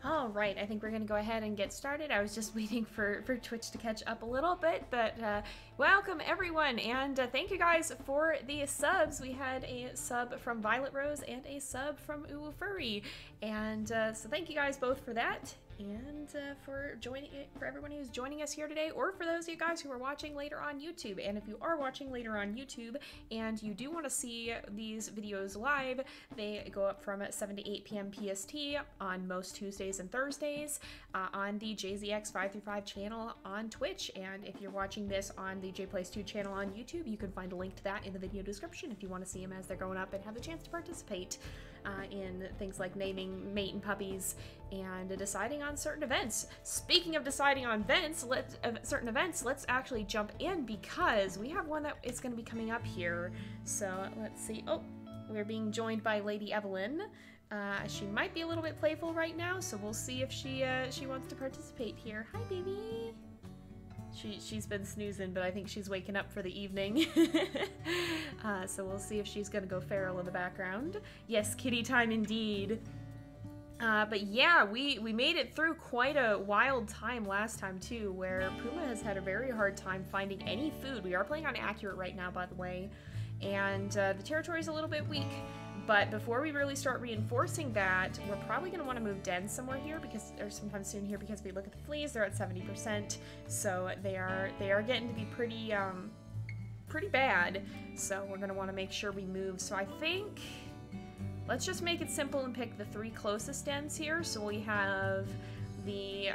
All right, I think we're gonna go ahead and get started. I was just waiting for Twitch to catch up a little bit, but welcome everyone, and thank you guys for the subs. We had a sub from Violet Rose and a sub from Uwu Furry, and so thank you guys both for that, and for everyone who's joining us here today, or for those of you guys who are watching later on YouTube. And if you are watching later on YouTube and you do want to see these videos live, they go up from 7 to 8 p.m. PST on most Tuesdays and Thursdays on the JZX535 channel on Twitch. And if you're watching this on the JayPlays 2 channel on YouTube, you can find a link to that in the video description if you want to see them as they're going up and have the chance to participate in things like naming, mating puppies, and deciding on certain events. Speaking of deciding on certain events, let's actually jump in because we have one that is going to be coming up here. So let's see. Oh, we're being joined by Lady Evelyn. She might be a little bit playful right now, so we'll see if she wants to participate here. Hi, baby. She's been snoozing, but I think she's waking up for the evening. So we'll see if she's gonna go feral in the background. Yes, kitty time indeed. But yeah, we made it through quite a wild time last time too, where Puma has had a very hard time finding any food. We are playing on accurate right now, by the way, and the territory is a little bit weak. But before we really start reinforcing that, we're probably going to want to move dens somewhere here, or sometime soon here, because if we look at the fleas, they're at 70%, so they are getting to be pretty bad. So we're going to want to make sure we move. So I think let's just make it simple and pick the 3 closest dens here. So we have the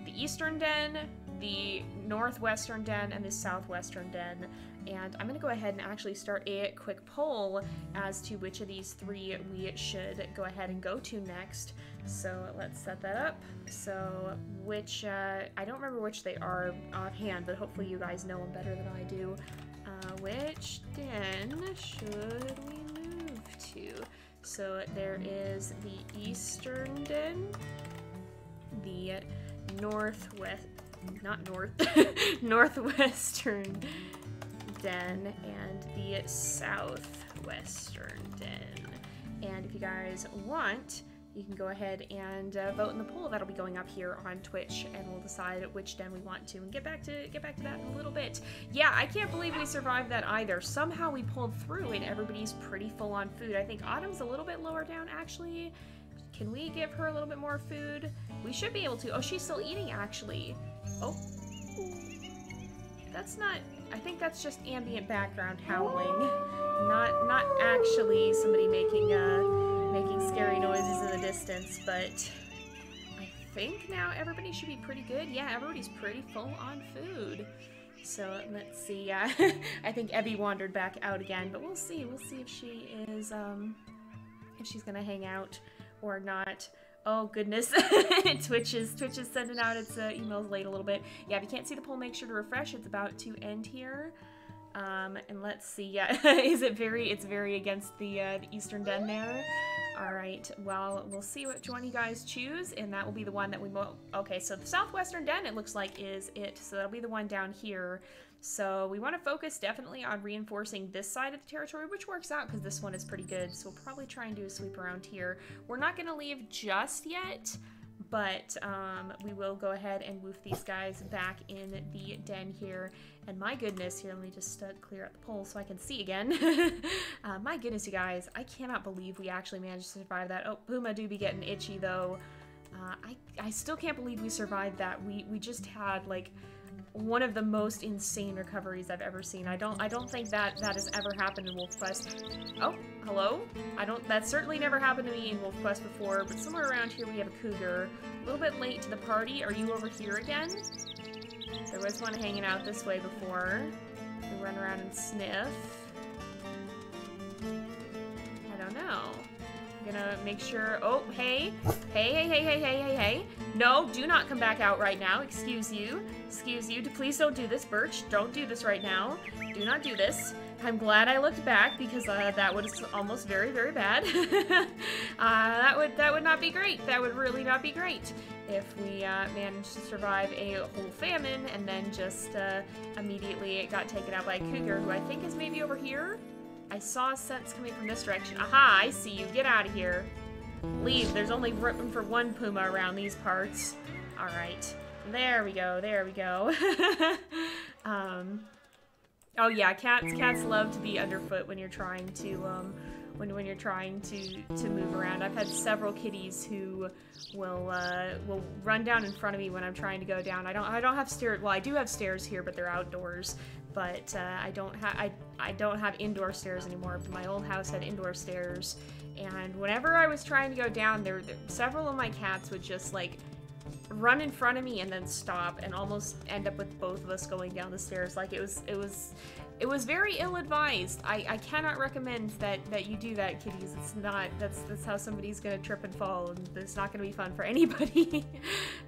eastern den, the northwestern den, and the southwestern den. And I'm going to go ahead and actually start a quick poll as to which of these 3 we should go ahead and go to next. So let's set that up. So which, I don't remember which they are offhand, but hopefully you guys know them better than I do. Which den should we move to? So there is the eastern den, the northwestern den, and the southwestern den. And if you guys want, you can go ahead and vote in the poll that'll be going up here on Twitch, and we'll decide which den we want to, and get back to that in a little bit. Yeah, I can't believe we survived that either. Somehow we pulled through and everybody's pretty full on food. I think Autumn's a little bit lower down actually. Can we give her a little bit more food? We should be able to. Oh, she's still eating actually. Oh, that's not, I think that's just ambient background howling, not actually somebody making scary noises in the distance. But I think now everybody should be pretty good. Yeah, everybody's pretty full on food. So let's see. I think Evie wandered back out again, but we'll see. We'll see if she is if she's gonna hang out or not. Oh goodness, Twitch is sending out its emails late a little bit. Yeah, if you can't see the poll, make sure to refresh. It's about to end here. And let's see. Yeah, it's very against the eastern den there. All right. Well, we'll see which one you guys choose, and that will be the one that we okay. So the southwestern den, it looks like, is it. So that'll be the one down here. So we want to focus definitely on reinforcing this side of the territory, which works out because this one is pretty good. So we'll probably try and do a sweep around here. We're not going to leave just yet, but we will go ahead and woof these guys back in the den here. And my goodness, here, let me just clear out the poll so I can see again. My goodness, you guys, I cannot believe we actually managed to survive that. Oh, Puma do be getting itchy though. I still can't believe we survived that. We just had like one of the most insane recoveries I've ever seen. I don't think that has ever happened in WolfQuest. Oh, hello? That certainly never happened to me in WolfQuest before, but somewhere around here we have a cougar. A little bit late to the party. Are you over here again? There was one hanging out this way before. We run around and sniff. I don't know. I'm gonna make sure. Oh, hey. Hey. No, do not come back out right now. Excuse you. Please don't do this, Birch. Don't do this right now. Do not do this. I'm glad I looked back because that was almost very, very bad. That would not be great. That would really not be great if we managed to survive a whole famine and then just immediately got taken out by a cougar, who I think is maybe over here. I saw scents coming from this direction. Aha, I see you. Get out of here. Leave. There's only room for one Puma around these parts. Alright. There we go. There we go. Oh yeah, cats love to be underfoot when you're trying to, when you're trying to move around. I've had several kitties who will run down in front of me when I'm trying to go down. I don't have stairs. Well, I do have stairs here, but they're outdoors. But I don't have indoor stairs anymore. My old house had indoor stairs, and whenever I was trying to go down, several of my cats would just like run in front of me and then stop and almost end up with both of us going down the stairs. Like it was very ill-advised. I cannot recommend that you do that, kitties. It's not, that's how somebody's gonna trip and fall, and it's not gonna be fun for anybody.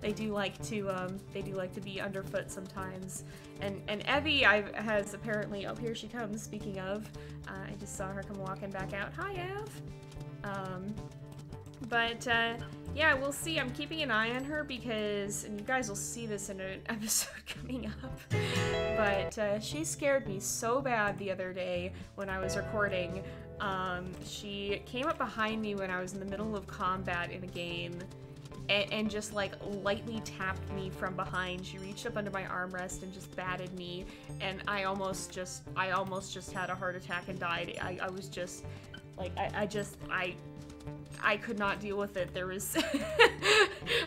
They do like to be underfoot sometimes. And Evie has apparently, oh, here she comes, speaking of, I just saw her come walking back out. Hi, Ev. Yeah, we'll see. I'm keeping an eye on her because, and you guys will see this in an episode coming up, but she scared me so bad the other day when I was recording. She came up behind me when I was in the middle of combat in a game and just like lightly tapped me from behind. She reached up under my armrest and just batted me, and I almost just had a heart attack and died. I was just like, I could not deal with it. There was,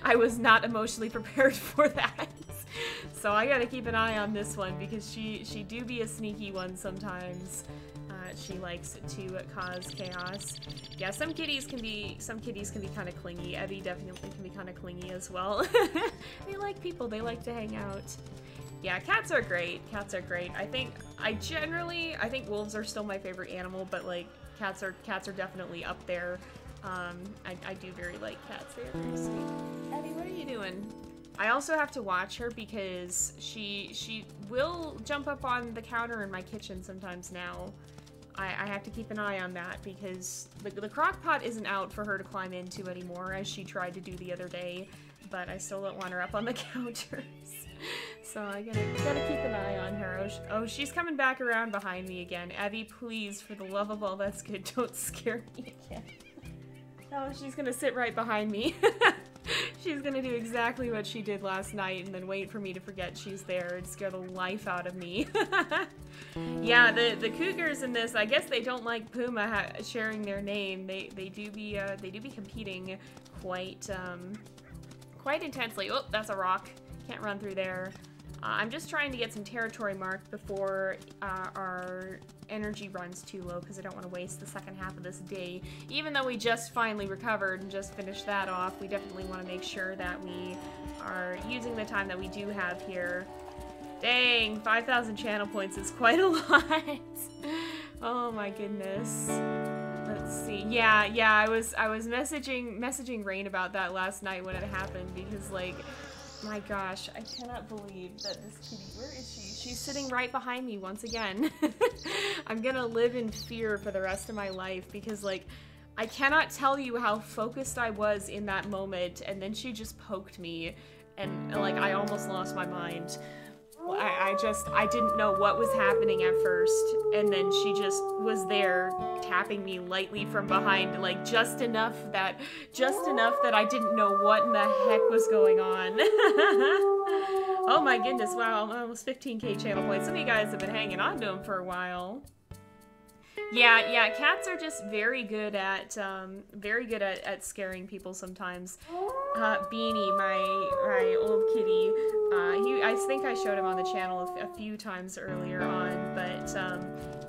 I was not emotionally prepared for that. So I gotta keep an eye on this one because she do be a sneaky one sometimes. She likes to cause chaos. Yeah, some kitties can be kind of clingy. Evie definitely can be kind of clingy as well. They like people. They like to hang out. Yeah, cats are great. Cats are great. I think wolves are still my favorite animal, but like cats are definitely up there. I do very like cats. They are very sweet. Evie, what are you doing? I also have to watch her because she will jump up on the counter in my kitchen sometimes now. I have to keep an eye on that because the crock pot isn't out for her to climb into anymore, as she tried to do the other day, but I still don't want her up on the counters. So I gotta keep an eye on her. Oh, she's coming back around behind me again. Evie, please, for the love of all that's good, don't scare me again. Oh, she's gonna sit right behind me. She's gonna do exactly what she did last night and then wait for me to forget she's there and scare the life out of me. Yeah, the cougars in this, I guess they don't like Puma sharing their name. They do be competing quite intensely. Oh, that's a rock. Can't run through there. I'm just trying to get some territory marked before our energy runs too low because I don't want to waste the second half of this day. Even though we just finally recovered and just finished that off, we definitely want to make sure that we are using the time that we do have here. Dang, 5,000 channel points is quite a lot. Oh my goodness. Let's see. Yeah, I was messaging Rain about that last night when it happened because, like, my gosh, I cannot believe that this kitty, where is she? She's sitting right behind me once again. I'm gonna live in fear for the rest of my life because, like, I cannot tell you how focused I was in that moment, and then she just poked me, and, like, I almost lost my mind. I didn't know what was happening at first, and then she just was there tapping me lightly from behind, like just enough that I didn't know what in the heck was going on. Oh my goodness, wow, I'm almost 15k channel points. Some of you guys have been hanging on to them for a while. Yeah, cats are just very good at scaring people sometimes. Beanie, my old kitty, I think I showed him on the channel a few times earlier on, but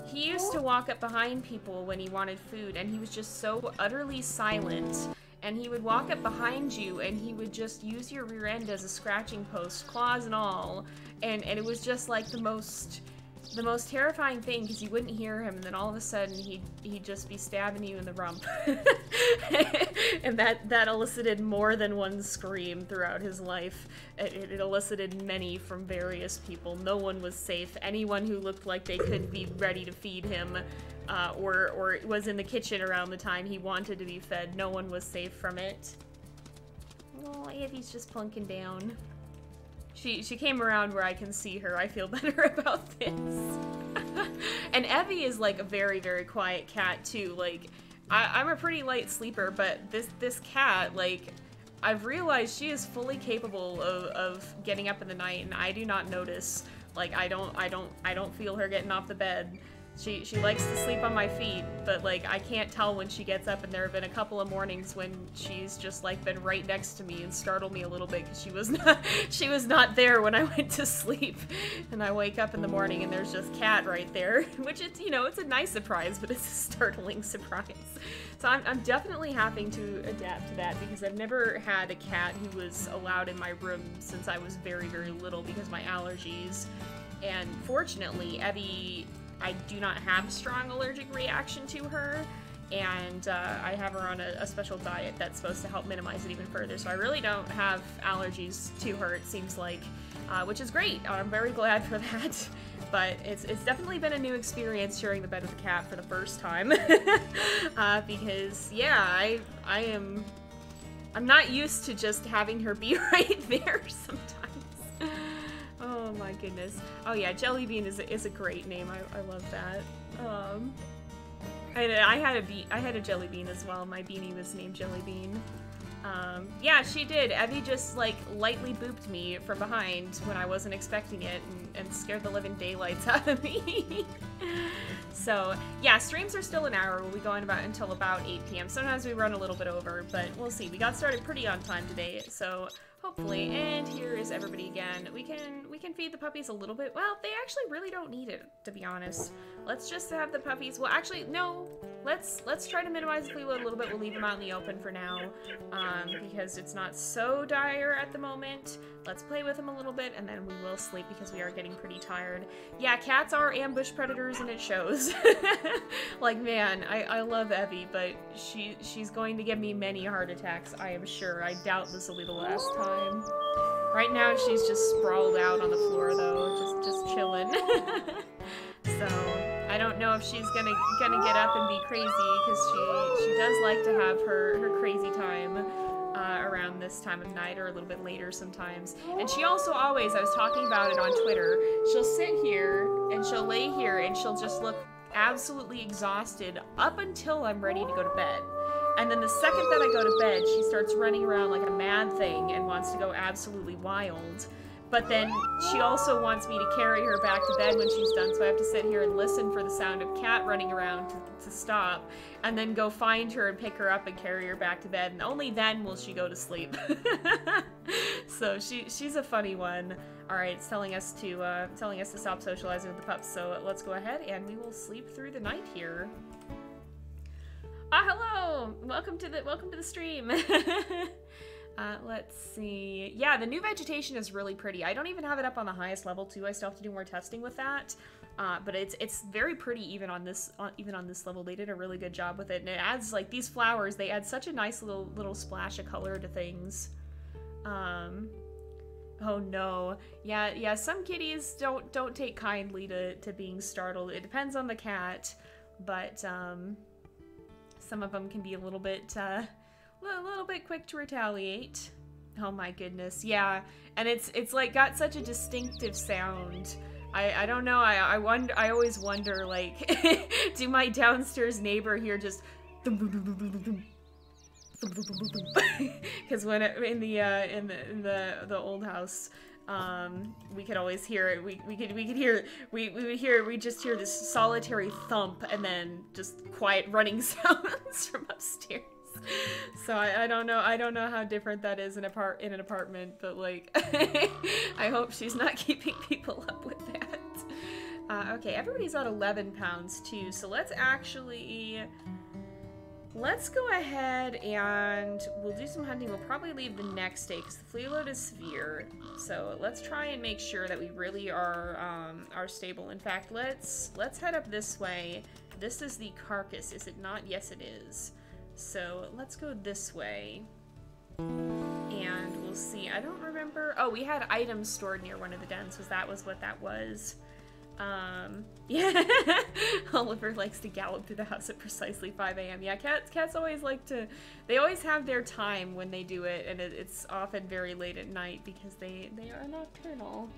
he used to walk up behind people when he wanted food, and he was just so utterly silent. And he would walk up behind you, and he would just use your rear end as a scratching post, claws and all, and it was just like the most terrifying thing because you wouldn't hear him, and then all of a sudden he'd just be stabbing you in the rump. And that elicited more than one scream throughout his life. It elicited many from various people. No one was safe. Anyone who looked like they could be ready to feed him or was in the kitchen around the time he wanted to be fed, no one was safe from it. Oh, Evie's just plunking down. She came around where I can see her. I feel better about this. And Evie is like a very, very quiet cat too. Like, I'm a pretty light sleeper, but this cat, like, I've realized she is fully capable of getting up in the night, and I do not notice. Like, I don't feel her getting off the bed. She likes to sleep on my feet, but like I can't tell when she gets up, and there have been a couple of mornings when she's just like been right next to me and startled me a little bit because she was not there when I went to sleep, and I wake up in the morning and there's just cat right there, which it's, you know, it's a nice surprise, but it's a startling surprise. So I'm definitely having to adapt to that because I've never had a cat who was allowed in my room since I was very, very little because of my allergies. And fortunately, Evie, I do not have a strong allergic reaction to her, and I have her on a special diet that's supposed to help minimize it even further, so I really don't have allergies to her, it seems like, which is great. I'm very glad for that, but it's definitely been a new experience sharing the bed with a cat for the first time, because, yeah, I'm not used to just having her be right there sometimes. Oh my goodness. Oh yeah, Jellybean is a great name. I love that. I had a Jellybean as well. My beanie was named Jellybean. Yeah, she did. Evie just like lightly booped me from behind when I wasn't expecting it and scared the living daylights out of me. So yeah, streams are still an hour. We'll be going until about 8 p.m. Sometimes we run a little bit over, but we'll see. We got started pretty on time today, so hopefully. And here is everybody again. We can feed the puppies a little bit. Well, they actually really don't need it, to be honest. Let's just have the puppies. Well, actually, no. Let's try to minimize the flea load a little bit. We'll leave them out in the open for now, because it's not so dire at the moment. Let's play with them a little bit, and then we will sleep because we are getting pretty tired. Yeah, cats are ambush predators, and it shows. Like, man, I love Evie, but she's going to give me many heart attacks, I am sure. I doubt this will be the last time. Right now, she's just sprawled out on the floor, though, just chilling. So I don't know if she's gonna get up and be crazy, because she does like to have her crazy time around this time of night, or a little bit later sometimes. And she also always, I was talking about it on Twitter, she'll sit here and she'll lay here and she'll just look absolutely exhausted up until I'm ready to go to bed. And then the second that I go to bed, she starts running around like a mad thing and wants to go absolutely wild. But then she also wants me to carry her back to bed when she's done, so I have to sit here and listen for the sound of cat running around to stop, and then go find her and pick her up and carry her back to bed, and only then will she go to sleep. So she's a funny one. All right, it's telling us to stop socializing with the pups, so let's go ahead and we will sleep through the night here. Hello! Welcome to the stream. Let's see. Yeah, the new vegetation is really pretty. I don't even have it up on the highest level too. I still have to do more testing with that. But it's very pretty even on this level. They did a really good job with it, and it adds, like, these flowers, they add such a nice little splash of color to things. Oh no. Yeah, some kitties don't take kindly to being startled. It depends on the cat, but some of them can be a little bit quick to retaliate. Oh my goodness, yeah. And it's like got such a distinctive sound. I don't know, I always wonder, like, do my downstairs neighbor hear just because when in the old house, we could always hear it. We just hear this solitary thump and then just quiet running sounds from upstairs. So I don't know how different that is in an apartment, but like I hope she's not keeping people up with that. Okay, everybody's at 11 pounds too, so let's go ahead and we'll do some hunting. We'll probably leave the next day because the flea load is severe. So let's try and make sure that we really are stable. In fact, let's head up this way. This is the carcass, is it not? Yes, it is. So let's go this way, and we'll see. I don't remember. Oh, we had items stored near one of the dens. That was what that was. Yeah. Oliver likes to gallop through the house at precisely 5 a.m. Yeah, cats always like to. They always have their time when they do it, and it's often very late at night because they are nocturnal.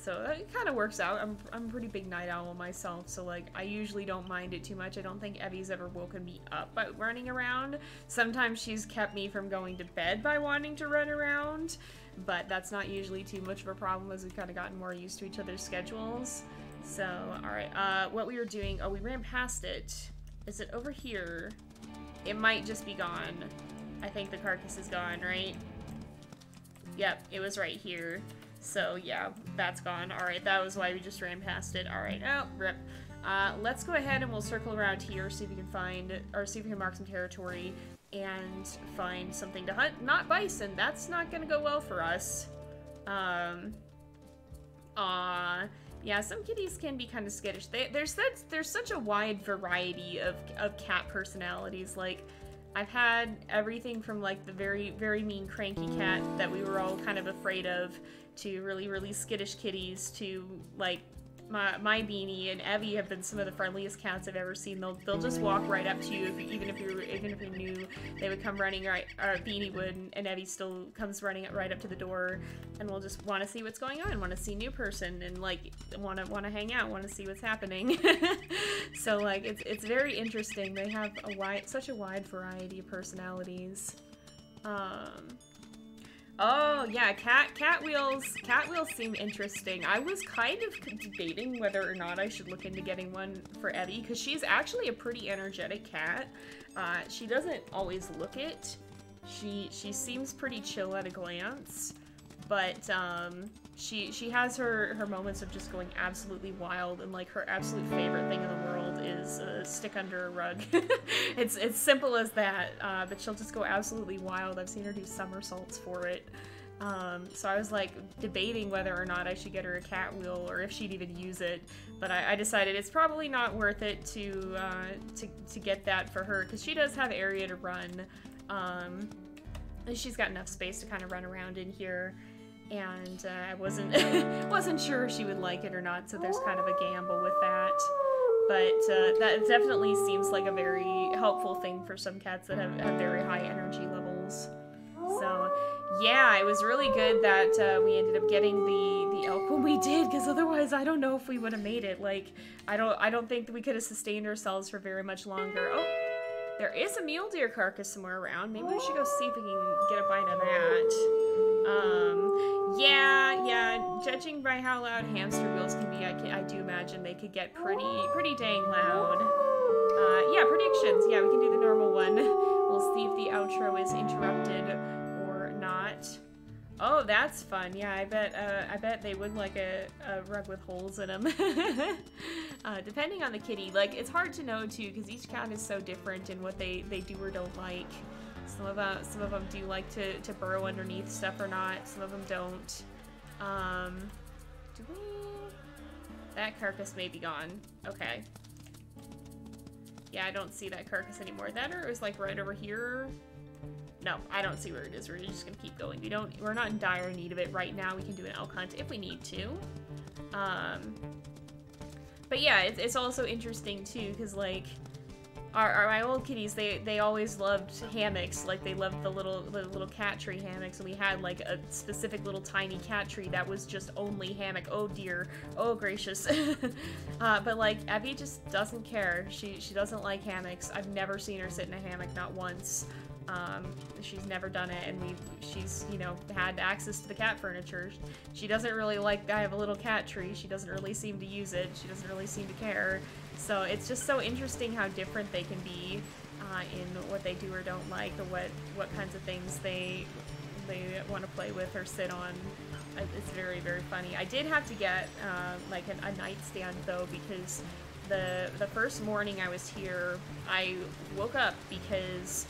So it kind of works out. I'm a pretty big night owl myself, so like I usually don't mind it too much. I don't think Evie's ever woken me up by running around. Sometimes she's kept me from going to bed by wanting to run around, but that's not usually too much of a problem as we've kind of gotten more used to each other's schedules. So, alright, what we were doing, oh, we ran past it. Is it over here? It might just be gone. I think the carcass is gone, right? Yep, it was right here. So yeah, that's gone. Alright, that was why we just ran past it. Alright, oh, rip. Let's go ahead and we'll circle around here, see if we can find, or see if we can mark some territory and find something to hunt. Not bison, that's not gonna go well for us. Yeah, some kitties can be kind of skittish. There's such a wide variety of cat personalities. Like, I've had everything from like the very, very mean cranky cat that we were all kind of afraid of, to really, really skittish kitties, to like my Beanie and Evie have been some of the friendliest cats I've ever seen. They'll just walk right up to you, even if you knew they would come running right. Or Beanie would, and Evie still comes running right up to the door, and will just want to see what's going on, want to see new person, and like want to hang out, want to see what's happening. So like it's very interesting. They have such a wide variety of personalities. Oh yeah, cat wheels seem interesting. I was kind of debating whether or not I should look into getting one for Evie, because she's actually a pretty energetic cat. She doesn't always look it. She seems pretty chill at a glance, but she has her moments of just going absolutely wild, and like her absolute favorite thing in the world is a stick under a rug. It's simple as that, but she'll just go absolutely wild. I've seen her do somersaults for it. So I was like debating whether or not I should get her a cat wheel or if she'd even use it, but I decided it's probably not worth it to get that for her, because she does have area to run. She's got enough space to kind of run around in here. And I wasn't sure if she would like it or not, so there's kind of a gamble with that. But that definitely seems like a very helpful thing for some cats that have very high energy levels. So yeah, it was really good that we ended up getting the elk when we did, because otherwise I don't know if we would have made it. Like, I don't think that we could have sustained ourselves for very much longer. Oh, there is a mule deer carcass somewhere around. Maybe we should go see if we can get a bite of that. Yeah, judging by how loud hamster wheels can be, I do imagine they could get pretty dang loud. Yeah, predictions. Yeah, we can do the normal one. We'll see if the outro is interrupted or not. Oh, that's fun. Yeah, I bet they would like a rug with holes in them. Depending on the kitty. Like, it's hard to know, too, because each cat is so different in what they do or don't like. Some of them do like to burrow underneath stuff or not. Some of them don't. That carcass may be gone. Okay. Yeah, I don't see that carcass anymore. That, or it was like right over here. No, I don't see where it is. We're just gonna keep going. We're not in dire need of it right now. We can do an elk hunt if we need to. But yeah, it's also interesting too, because like my old kitties, they always loved hammocks. Like, they loved the little cat tree hammocks, and we had like a specific little tiny cat tree that was just only hammock. Oh dear, oh gracious. But like Evie just doesn't care. She doesn't like hammocks. I've never seen her sit in a hammock, not once. She's never done it, and she's, you know, had access to the cat furniture. She doesn't really like, I have a little cat tree. She doesn't really seem to use it. She doesn't really seem to care. So it's just so interesting how different they can be in what they do or don't like, or what kinds of things they want to play with or sit on. It's very, very funny. I did have to get like a nightstand though, because the first morning I was here, I woke up because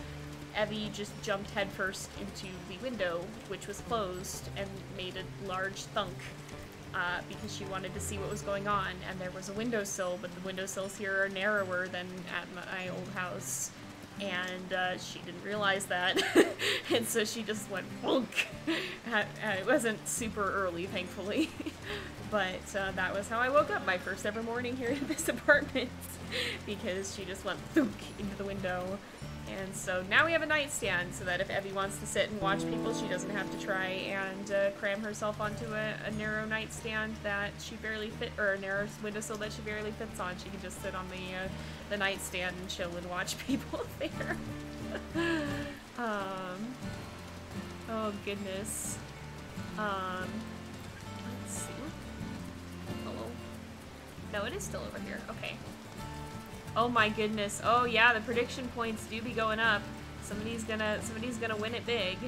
Evie just jumped headfirst into the window, which was closed, and made a large thunk. Because she wanted to see what was going on, and there was a windowsill, but the windowsills here are narrower than at my old house, and she didn't realize that, and so she just went bonk. It wasn't super early, thankfully, but that was how I woke up my first ever morning here in this apartment, because she just went thunk into the window. And so now we have a nightstand so that if Evie wants to sit and watch people, she doesn't have to try and cram herself onto a narrow nightstand that she barely fit, or a narrow windowsill that she barely fits on. She can just sit on the nightstand and chill and watch people there. Oh goodness. Let's see. Hello. No, it is still over here. Okay. Oh my goodness. Oh yeah, the prediction points do be going up. Somebody's gonna win it big.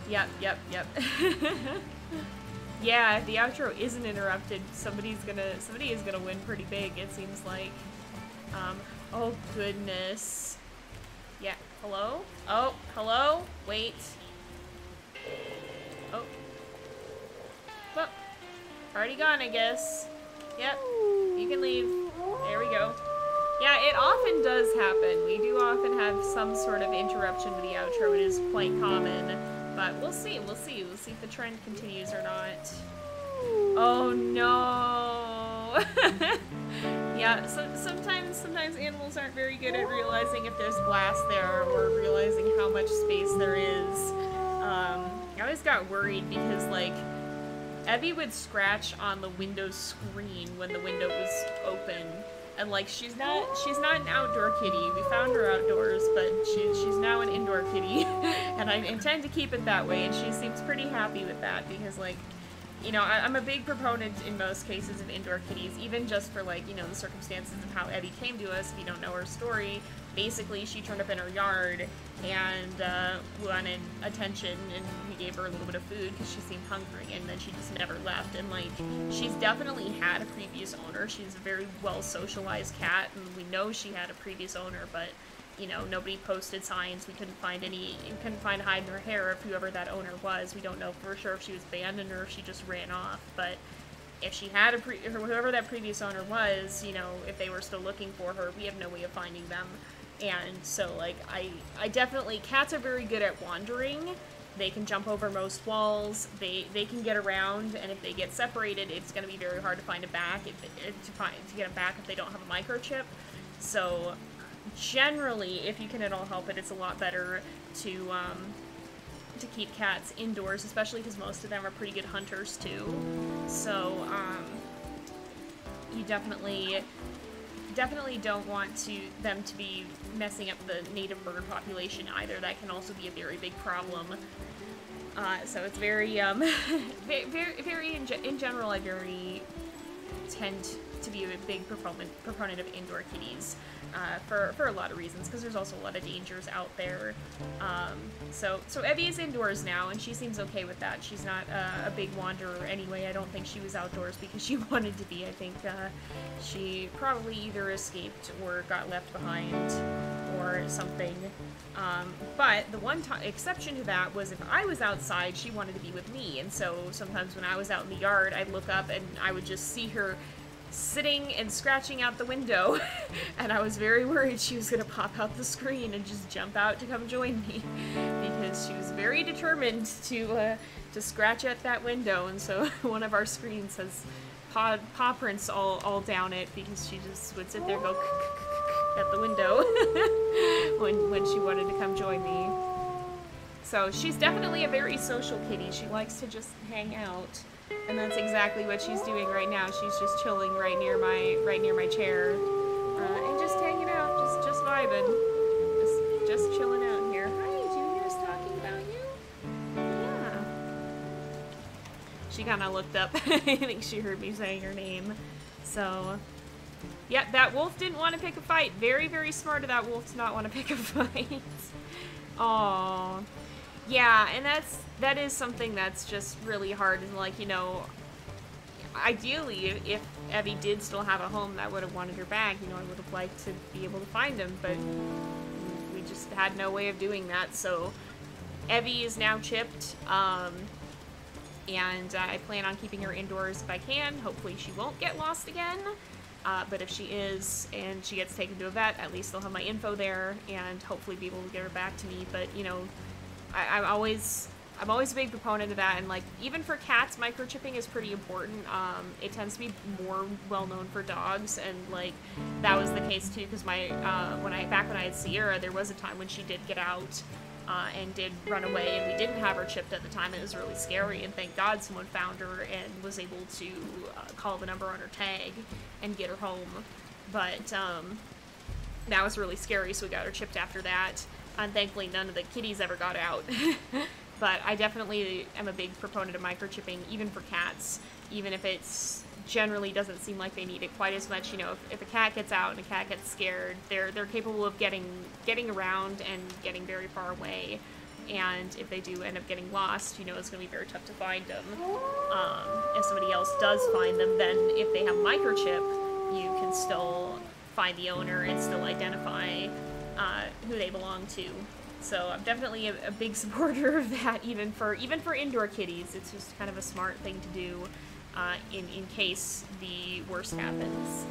Yep. Yeah, if the outro isn't interrupted, somebody is gonna win pretty big, it seems like. Oh goodness. Yeah, hello? Oh, hello? Wait. Oh. Well, already gone, I guess. Yep, you can leave. There we go. Yeah, it often does happen. We do often have some sort of interruption to the outro. It is quite common. But we'll see. We'll see if the trend continues or not. Oh no! Yeah, so sometimes animals aren't very good at realizing if there's glass there or realizing how much space there is. I always got worried because, like, Evie would scratch on the window screen when the window was open. And like she's not an outdoor kitty. We found her outdoors, but she's now an indoor kitty. And I intend to keep it that way, and she seems pretty happy with that because, like, you know, I'm a big proponent in most cases of indoor kitties, even just for, like, you know, the circumstances of how Evie came to us. If you don't know her story, basically she turned up in her yard and wanted attention, and we gave her a little bit of food because she seemed hungry, and then she just never left. And, like, she's definitely had a previous owner. She's a very well socialized cat, and we know she had a previous owner, but, you know, nobody posted signs. We couldn't find hide in her hair of whoever that owner was. We don't know for sure if she was abandoned or if she just ran off, but if she had whoever that previous owner was, you know, if they were still looking for her, we have no way of finding them. And so, like, I definitely, cats are very good at wandering. They can jump over most walls. They can get around, and if they get separated, it's going to be very hard to find to get them back if they don't have a microchip. So generally, if you can at all help it, it's a lot better to keep cats indoors, especially because most of them are pretty good hunters too. So you definitely don't want them to be messing up the native bird population either. That can also be a very big problem. So it's very in general, I very tend to be a big proponent of indoor kitties for a lot of reasons, because there's also a lot of dangers out there. So Evie is indoors now, and she seems okay with that. She's not a big wanderer anyway. I don't think she was outdoors because she wanted to be. I think she probably either escaped or got left behind or something. But the one exception to that was if I was outside, she wanted to be with me, and so sometimes when I was out in the yard, I'd look up and I would just see her sitting and scratching out the window, and I was very worried she was going to pop out the screen and just jump out to come join me, because she was very determined to scratch at that window. And so one of our screens has paw prints all down it, because she just would sit there and go at the window when she wanted to come join me. So she's definitely a very social kitty. She likes to just hang out. And that's exactly what she's doing right now. She's just chilling right near my chair, and just hanging out, just vibing, just chilling out here. Hi, Junior's talking about you. Yeah. She kind of looked up. I think she heard me saying her name. So, yeah, that wolf didn't want to pick a fight. Very, very smart of that wolf to not want to pick a fight. Aww. Yeah, and that is something that's just really hard. And, like, you know, ideally, if Evie did still have a home that would have wanted her back, you know, I would have liked to be able to find him, but we just had no way of doing that. So Evie is now chipped, and I plan on keeping her indoors if I can. Hopefully she won't get lost again. But if she is, and she gets taken to a vet, at least they'll have my info there, and hopefully be able to get her back to me. But, you know, I'm always I'm always a big proponent of that, and like even for cats, microchipping is pretty important. It tends to be more well known for dogs, and like that was the case too. Because back when I had Sierra, there was a time when she did get out and did run away, and we didn't have her chipped at the time. It was really scary, and thank God someone found her and was able to call the number on her tag and get her home. But that was really scary, so we got her chipped after that. And thankfully, none of the kitties ever got out. But I definitely am a big proponent of microchipping, even for cats, even if it's generally doesn't seem like they need it quite as much. You know, if a cat gets out and a cat gets scared, they're capable of getting around and getting very far away. And if they do end up getting lost, you know, it's going to be very tough to find them. If somebody else does find them, then if they have microchip, you can still find the owner and still identify who they belong to. So I'm definitely a big supporter of that, even for indoor kitties. It's just kind of a smart thing to do in case the worst happens.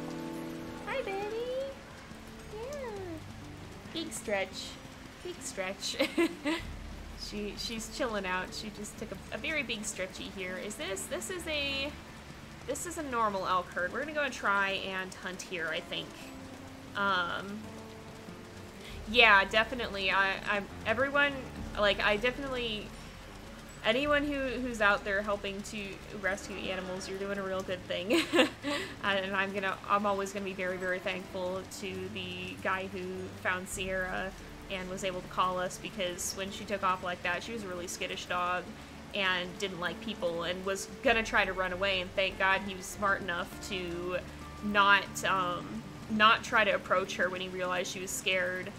Hi, Betty. Yeah. Big stretch. Big stretch. She's chilling out. She just took a very big stretchy here. This is a normal elk herd. We're gonna go and try and hunt here, I think. Yeah, definitely. Anyone who's out there helping to rescue animals, you're doing a real good thing. And I'm always gonna be very, very thankful to the guy who found Sierra and was able to call us, because when she took off like that, she was a really skittish dog and didn't like people and was gonna try to run away, and thank God he was smart enough to not try to approach her when he realized she was scared,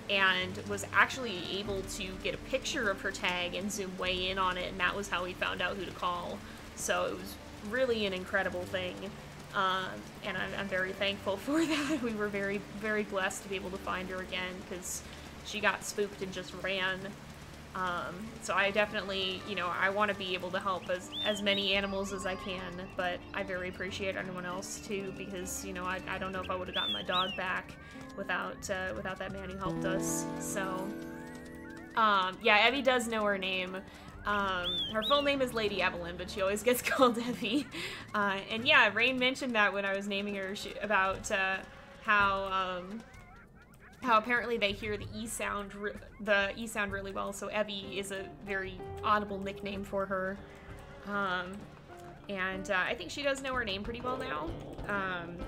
and was actually able to get a picture of her tag and zoom way in on it, and that was how he found out who to call. So it was really an incredible thing, and I'm very thankful for that. We were very, very blessed to be able to find her again, because she got spooked and just ran. So I definitely, you know, I want to be able to help as many animals as I can, but I very appreciate anyone else too, because, you know, I don't know if I would have gotten my dog back without that man who helped us. So, yeah, Evie does know her name. Her full name is Lady Evelyn, but she always gets called Evie. And yeah, Rain mentioned that when I was naming her, about how apparently they hear the E sound really well, so Evie is a very audible nickname for her. And I think she does know her name pretty well now.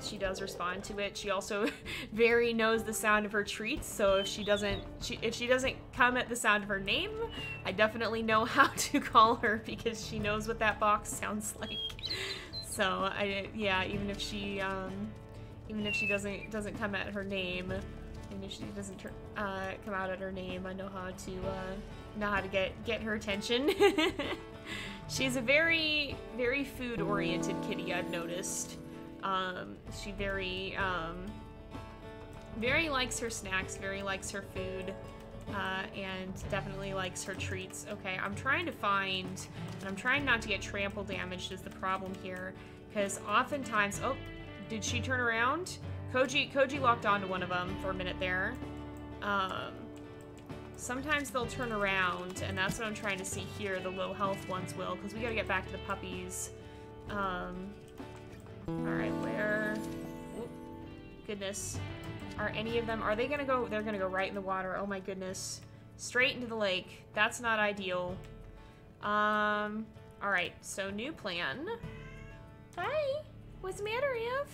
She does respond to it. She also very knows the sound of her treats, so if she doesn't come at the sound of her name, I definitely know how to call her, because she knows what that box sounds like. So yeah, even if she doesn't come at her name, and if she doesn't come out at her name, I know how to get her attention. She's a very, very food-oriented kitty, I've noticed. She very likes her snacks, very likes her food, and definitely likes her treats. Okay, I'm trying to find, and I'm trying not to get trample damaged is the problem here, because oftentimes, oh, did she turn around? Koji locked onto one of them for a minute there. Sometimes they'll turn around, and that's what I'm trying to see here. The low health ones will, because we gotta get back to the puppies. Alright, where... Whoop. Goodness. Are any of them... Are they gonna go... They're gonna go right in the water. Oh my goodness. Straight into the lake. That's not ideal. Alright, so new plan. Hi! What's the matter, Ev?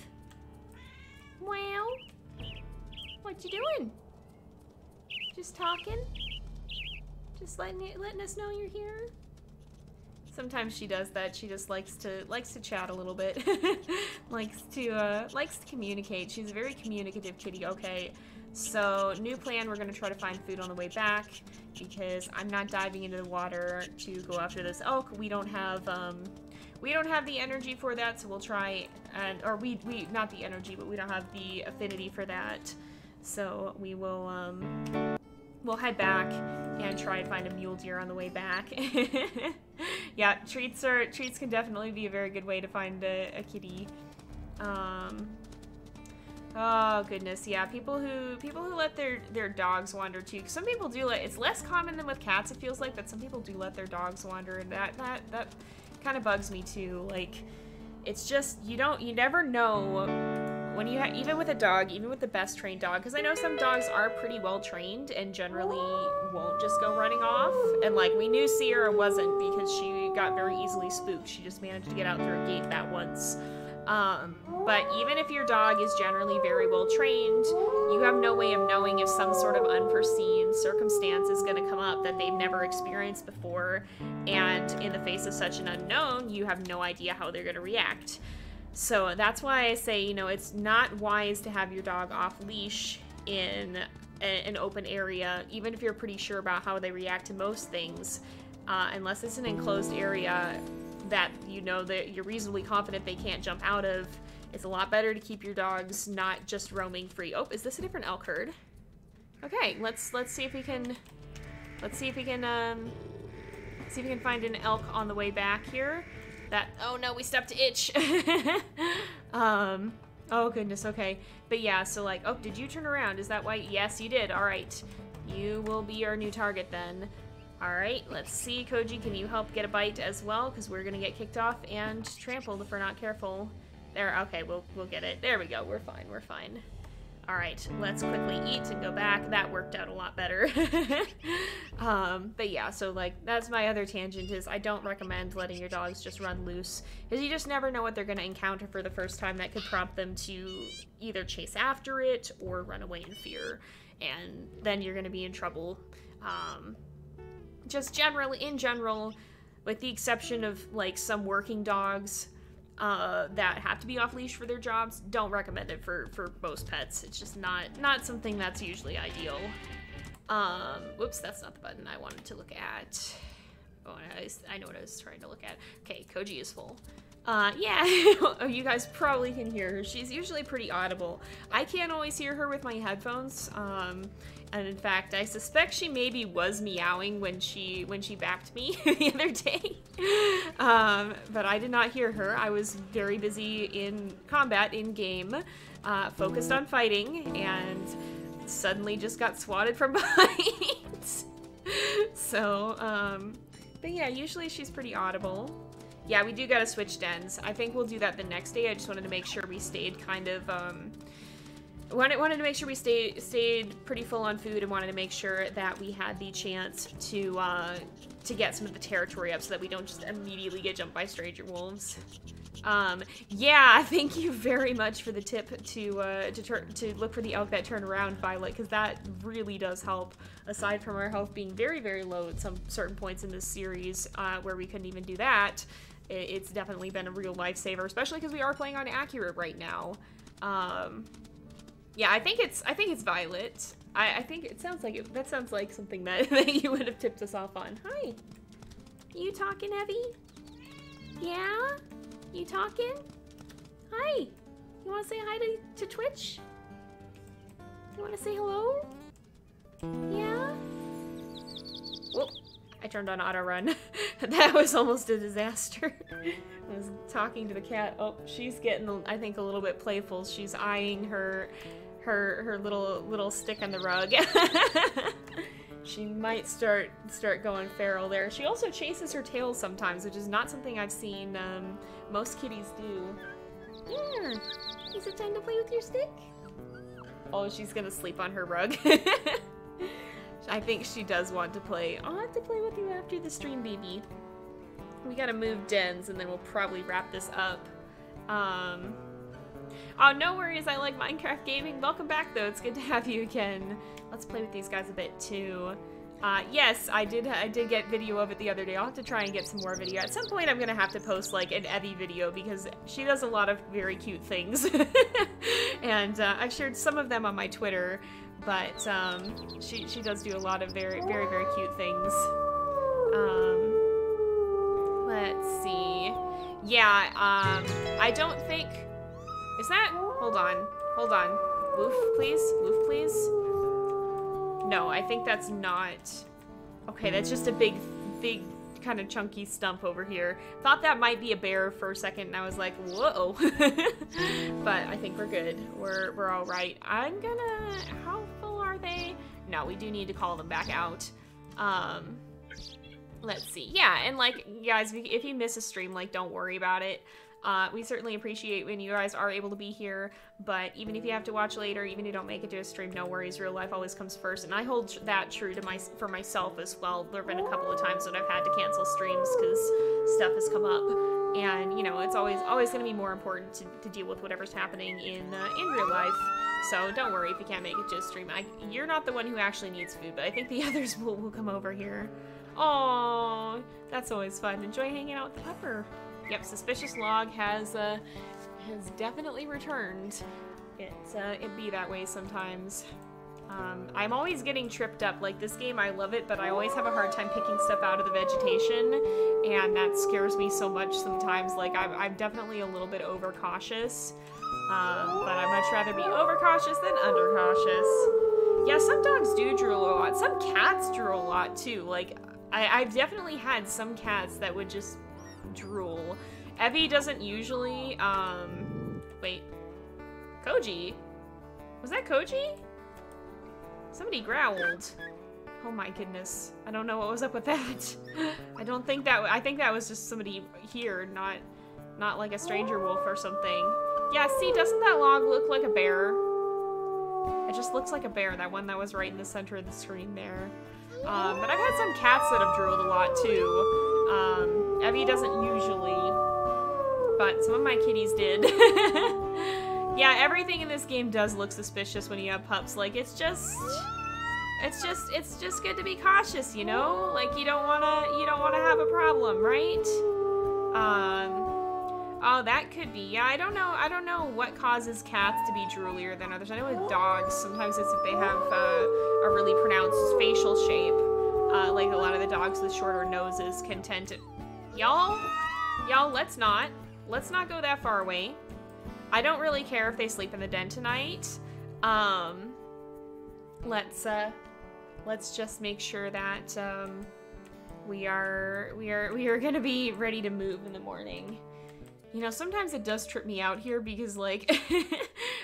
Well, what you doing? Just talking? Just letting us know you're here? Sometimes she does that. She just likes to chat a little bit. likes to communicate. She's a very communicative kitty. Okay, so new plan. We're gonna try to find food on the way back, because I'm not diving into the water to go after this elk. We don't have the energy for that, so we'll try or we not the energy, but we don't have the affinity for that. So we will we'll head back and try and find a mule deer on the way back. Yeah, treats can definitely be a very good way to find a kitty. Oh goodness, yeah. People who let their dogs wander too. Some people do let. It's less common than with cats, it feels like, but some people do let their dogs wander, and that kind of bugs me too. Like, it's just you never know when you even with a dog, even with the best trained dog, because I know some dogs are pretty well trained and generally won't just go running off. And like we knew Sierra wasn't because she got very easily spooked. She just managed to get out through a gate that once. But even if your dog is generally very well trained, you have no way of knowing if some sort of unforeseen circumstance is going to come up that they've never experienced before. And in the face of such an unknown, you have no idea how they're going to react. So that's why I say, you know, it's not wise to have your dog off leash in an open area, even if you're pretty sure about how they react to most things, unless it's an enclosed area that you know that you're reasonably confident they can't jump out of. It's a lot better to keep your dogs not just roaming free. Oh, is this a different elk herd? Okay, let's see if we can find an elk on the way back here. Oh no, we stepped to itch. Oh goodness, okay. But yeah, so like, oh, did you turn around? Is that why? Yes, you did. All right, you will be our new target then. All right, let's see, Koji, can you help get a bite as well? Because we're gonna get kicked off and trampled if we're not careful. There, okay, we'll get it. There we go, we're fine, we're fine. All right, let's quickly eat and go back. That worked out a lot better. But yeah, so like, that's my other tangent is I don't recommend letting your dogs just run loose because you just never know what they're gonna encounter for the first time that could prompt them to either chase after it or run away in fear. And then you're gonna be in trouble. Just in general, with the exception of like some working dogs that have to be off leash for their jobs, don't recommend it for most pets. It's just not something that's usually ideal. Whoops, that's not the button I wanted to look at. Oh, I know what I was trying to look at. Okay, Koji is full. Yeah, you guys probably can hear her. She's usually pretty audible. I can't always hear her with my headphones. And in fact, I suspect she maybe was meowing when she backed me the other day. But I did not hear her. I was very busy in combat, in-game, focused on fighting, and suddenly just got swatted from behind. So, but yeah, usually she's pretty audible. Yeah, we do gotta switch dens. I think we'll do that the next day. I just wanted to make sure we stayed kind of, wanted to make sure we stayed pretty full on food and wanted to make sure that we had the chance to get some of the territory up so that we don't just immediately get jumped by stranger wolves. Yeah, thank you very much for the tip to look for the elk that turn around, Violet, because that really does help, aside from our health being very, very low at some certain points in this series, where we couldn't even do that. It's definitely been a real lifesaver, especially because we are playing on accurate right now. Yeah, I think it's Violet. I think it sounds like that sounds like something that you would have tipped us off on. Hi. You talking, Evie? Yeah? You talking? Hi. You want to say hi to Twitch? You want to say hello? Yeah? Whoop. I turned on auto run. That was almost a disaster. I was talking to the cat. Oh, she's getting, I think, a little bit playful. She's eyeing her little stick on the rug. She might start going feral there. She also chases her tail sometimes, which is not something I've seen most kitties do. Yeah. Is it time to play with your stick? Oh, she's gonna sleep on her rug. I think she does want to play. I'll have to play with you after the stream, baby. We gotta move dens and then we'll probably wrap this up. Oh, no worries, I like Minecraft gaming. Welcome back though, it's good to have you again. Let's play with these guys a bit too. Yes, I did get video of it the other day. I'll have to try and get some more video. At some point I'm gonna have to post like an Evie video because she does a lot of very cute things. And I've shared some of them on my Twitter, but she does do a lot of very, very, very cute things. Let's see. Yeah, I don't think... Is that... Hold on. Woof, please? Woof, please? No, I think that's not... Okay, that's just a big kind of chunky stump over here. Thought that might be a bear for a second, and I was like, whoa. But I think we're good. We're all right. I'm gonna... How full are they? No, we do need to call them back out. Let's see. Yeah, and like, guys, if you miss a stream, like, don't worry about it. We certainly appreciate when you guys are able to be here, but even if you have to watch later, even if you don't make it to a stream, no worries. Real life always comes first, and I hold that true to for myself as well. There have been a couple of times that I've had to cancel streams because stuff has come up, and you know, it's always going to be more important to deal with whatever's happening in real life. So don't worry if you can't make it to a stream. You're not the one who actually needs food, but I think the others will come over here. Oh, that's always fun. Enjoy hanging out with the pupper. Yep, suspicious log has definitely returned. It be that way sometimes. I'm always getting tripped up. Like, this game, I love it, but I always have a hard time picking stuff out of the vegetation, and that scares me so much sometimes. Like, I'm definitely a little bit overcautious, but I'd much rather be overcautious than undercautious. Yeah, some dogs do drool a lot. Some cats drool a lot, too. Like, I've definitely had some cats that would just drool. Evie doesn't usually, wait. Koji? Was that Koji? Somebody growled. Oh my goodness. I don't know what was up with that. I think that was just somebody here, not like a stranger wolf or something. Yeah, see, doesn't that log look like a bear? It just looks like a bear, that one that was right in the center of the screen there. But I've had some cats that have drooled a lot too. Evie doesn't usually, but some of my kitties did. Yeah, everything in this game does look suspicious when you have pups. Like, it's just good to be cautious, you know? Like, you don't wanna have a problem, right? Oh, that could be. Yeah, I don't know what causes cats to be droolier than others. I know with dogs, sometimes it's if they have a really pronounced facial shape. Like a lot of the dogs with shorter noses can tend to... Y'all, let's not go that far away. I don't really care if they sleep in the den tonight. Let's just make sure that we are gonna be ready to move in the morning. You know, sometimes it does trip me out here because, like,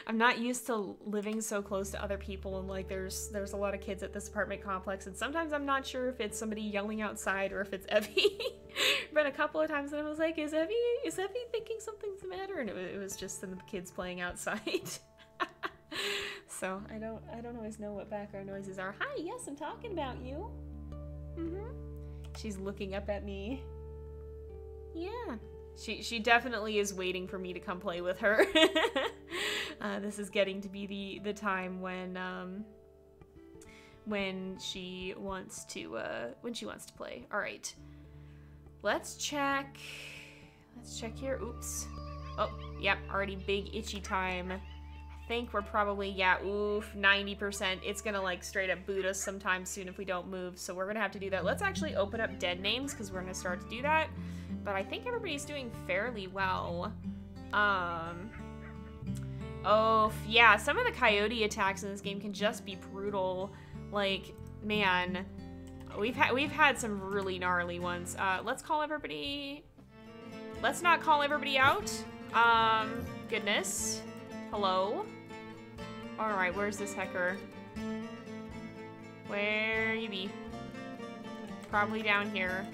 I'm not used to living so close to other people, and, like, there's a lot of kids at this apartment complex, and sometimes I'm not sure if it's somebody yelling outside or if it's Evie. But a couple of times I was like, is Evie thinking something's the matter? And it was just some of the kids playing outside. So I don't always know what background noises are. Hi, yes, I'm talking about you. She's looking up at me. Yeah. She definitely is waiting for me to come play with her. This is getting to be the time when she wants to play. All right, let's check here. Oops. Oh, yep, already big itchy time. I think we're probably, yeah, oof, 90%. It's gonna like straight up boot us sometime soon if we don't move. So we're gonna have to do that. Let's actually open up dead names because we're gonna start to do that. But I think everybody's doing fairly well. Oh, yeah, some of the coyote attacks in this game can just be brutal. Like, man, we've had some really gnarly ones. Let's call everybody... Let's not call everybody out. Goodness. Hello? Alright, where's this hecker? Where you be? Probably down here.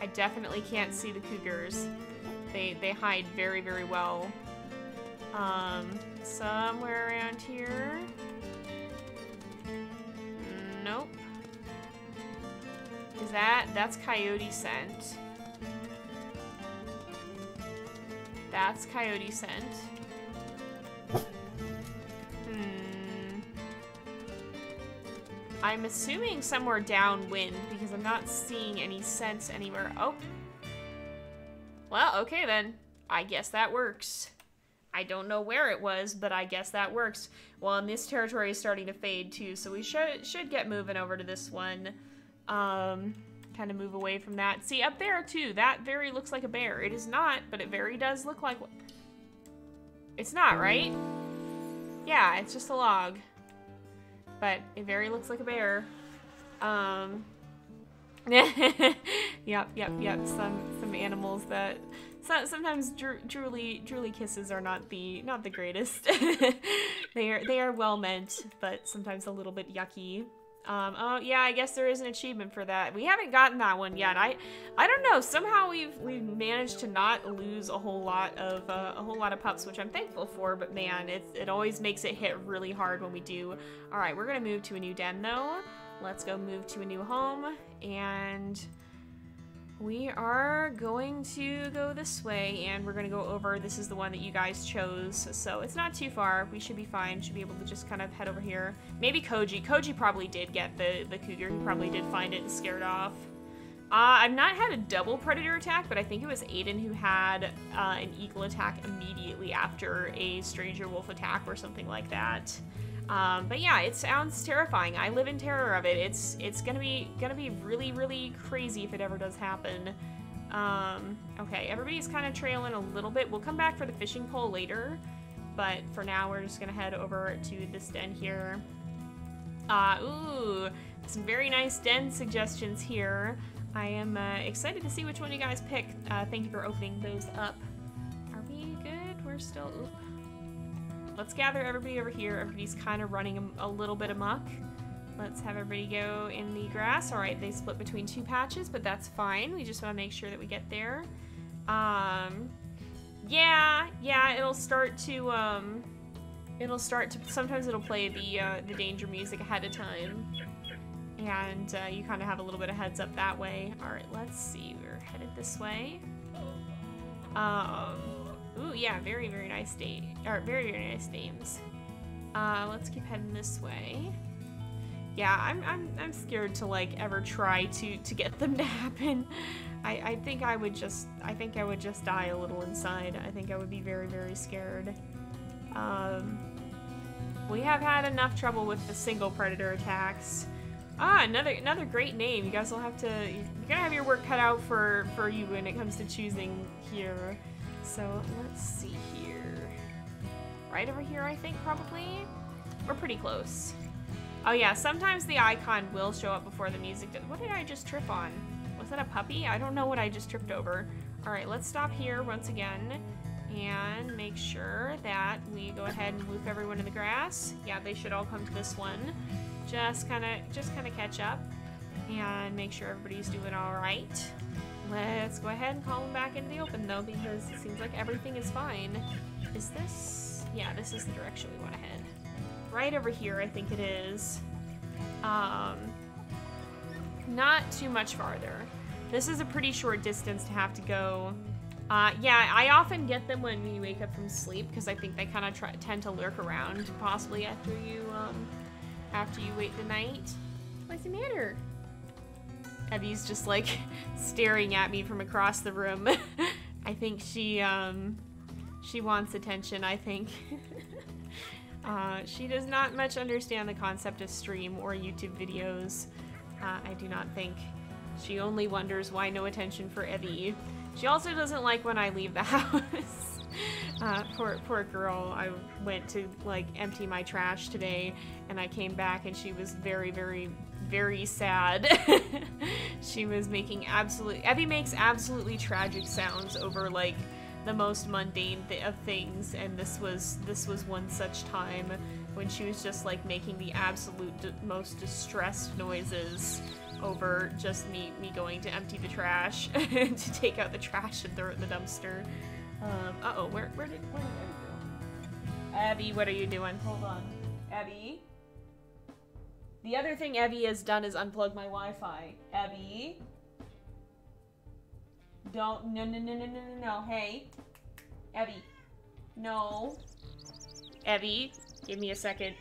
I definitely can't see the cougars. They hide very, very well. Somewhere around here. Nope. That's coyote scent. That's coyote scent. I'm assuming somewhere downwind because I'm not seeing any scents anywhere. Oh. Well, okay then. I guess that works. I don't know where it was, but I guess that works. Well, and this territory is starting to fade too, so we should get moving over to this one. Kind of move away from that. See, up there too, that very looks like a bear. It is not, but it very does look like... It's not, right? Yeah, it's just a log. But it very looks like a bear. Yep. Some animals that sometimes drooly kisses are not the greatest. they are well meant, but sometimes a little bit yucky. Oh yeah, I guess there is an achievement for that. We haven't gotten that one yet. I don't know. Somehow we've managed to not lose a whole lot of pups, which I'm thankful for. But man, it always makes it hit really hard when we do. All right, we're gonna move to a new den though. Let's go move to a new home, and we are going to go this way, and we're gonna go over. This is the one that you guys chose, so it's not too far. We should be fine. Should be able to just kind of head over here. Maybe Koji. Koji probably did get the cougar. He probably did find it and scared off. I've not had a double predator attack, but I think it was Aiden who had an eagle attack immediately after a stranger wolf attack or something like that. But yeah, it sounds terrifying. I live in terror of it. It's gonna be really, really crazy if it ever does happen. Okay, everybody's kind of trailing a little bit. We'll come back for the fishing pole later, but for now we're just gonna head over to this den here. Ooh, some very nice den suggestions here. I am excited to see which one you guys pick. Thank you for opening those up. Are we good? We're still... Ooh. Let's gather everybody over here. Everybody's kind of running a little bit amok. Let's have everybody go in the grass. All right, they split between two patches, but that's fine. We just want to make sure that we get there. Yeah, it'll start to, sometimes it'll play the danger music ahead of time. And you kind of have a little bit of heads up that way. All right, let's see. We're headed this way. Ooh, yeah, very nice day, or very nice names. Let's keep heading this way. Yeah, I'm scared to like ever try to get them to happen. I think I would just die a little inside. I think I would be very scared. We have had enough trouble with the single predator attacks. Another great name. You guys will have to, you're gonna have your work cut out for you when it comes to choosing here. So let's see here. Right over here, I think, probably? We're pretty close. Oh yeah, sometimes the icon will show up before the music does. What did I just trip on? Was that a puppy? I don't know what I just tripped over. All right, let's stop here once again and make sure that we go ahead and loop everyone in the grass. Yeah, they should all come to this one. Just kind of catch up and make sure everybody's doing all right. Let's go ahead and call them back into the open, though, because it seems like everything is fine. Is this? Yeah, this is the direction we want to head. Right over here, I think it is. Not too much farther. This is a pretty short distance to have to go. Yeah, I often get them when we wake up from sleep, because I think they kind of tend to lurk around, possibly after you wait the night. What's the matter? Evie's just like staring at me from across the room. I think she wants attention, I think. She does not much understand the concept of stream or YouTube videos. I do not think. She only wonders why no attention for Evie. She also doesn't like when I leave the house. Poor girl. I went to like empty my trash today and I came back and she was very sad. She was making Evie makes absolutely tragic sounds over like the most mundane of things, and this was one such time when she was just like making the absolute most distressed noises over just me going to empty the trash to take out the trash and throw it in the dumpster. Uh-oh, where did Evie go? Evie, what are you doing? Hold on. Evie? The other thing Evie has done is unplug my Wi-Fi. Evie? No, hey. Evie. No. Evie, give me a second.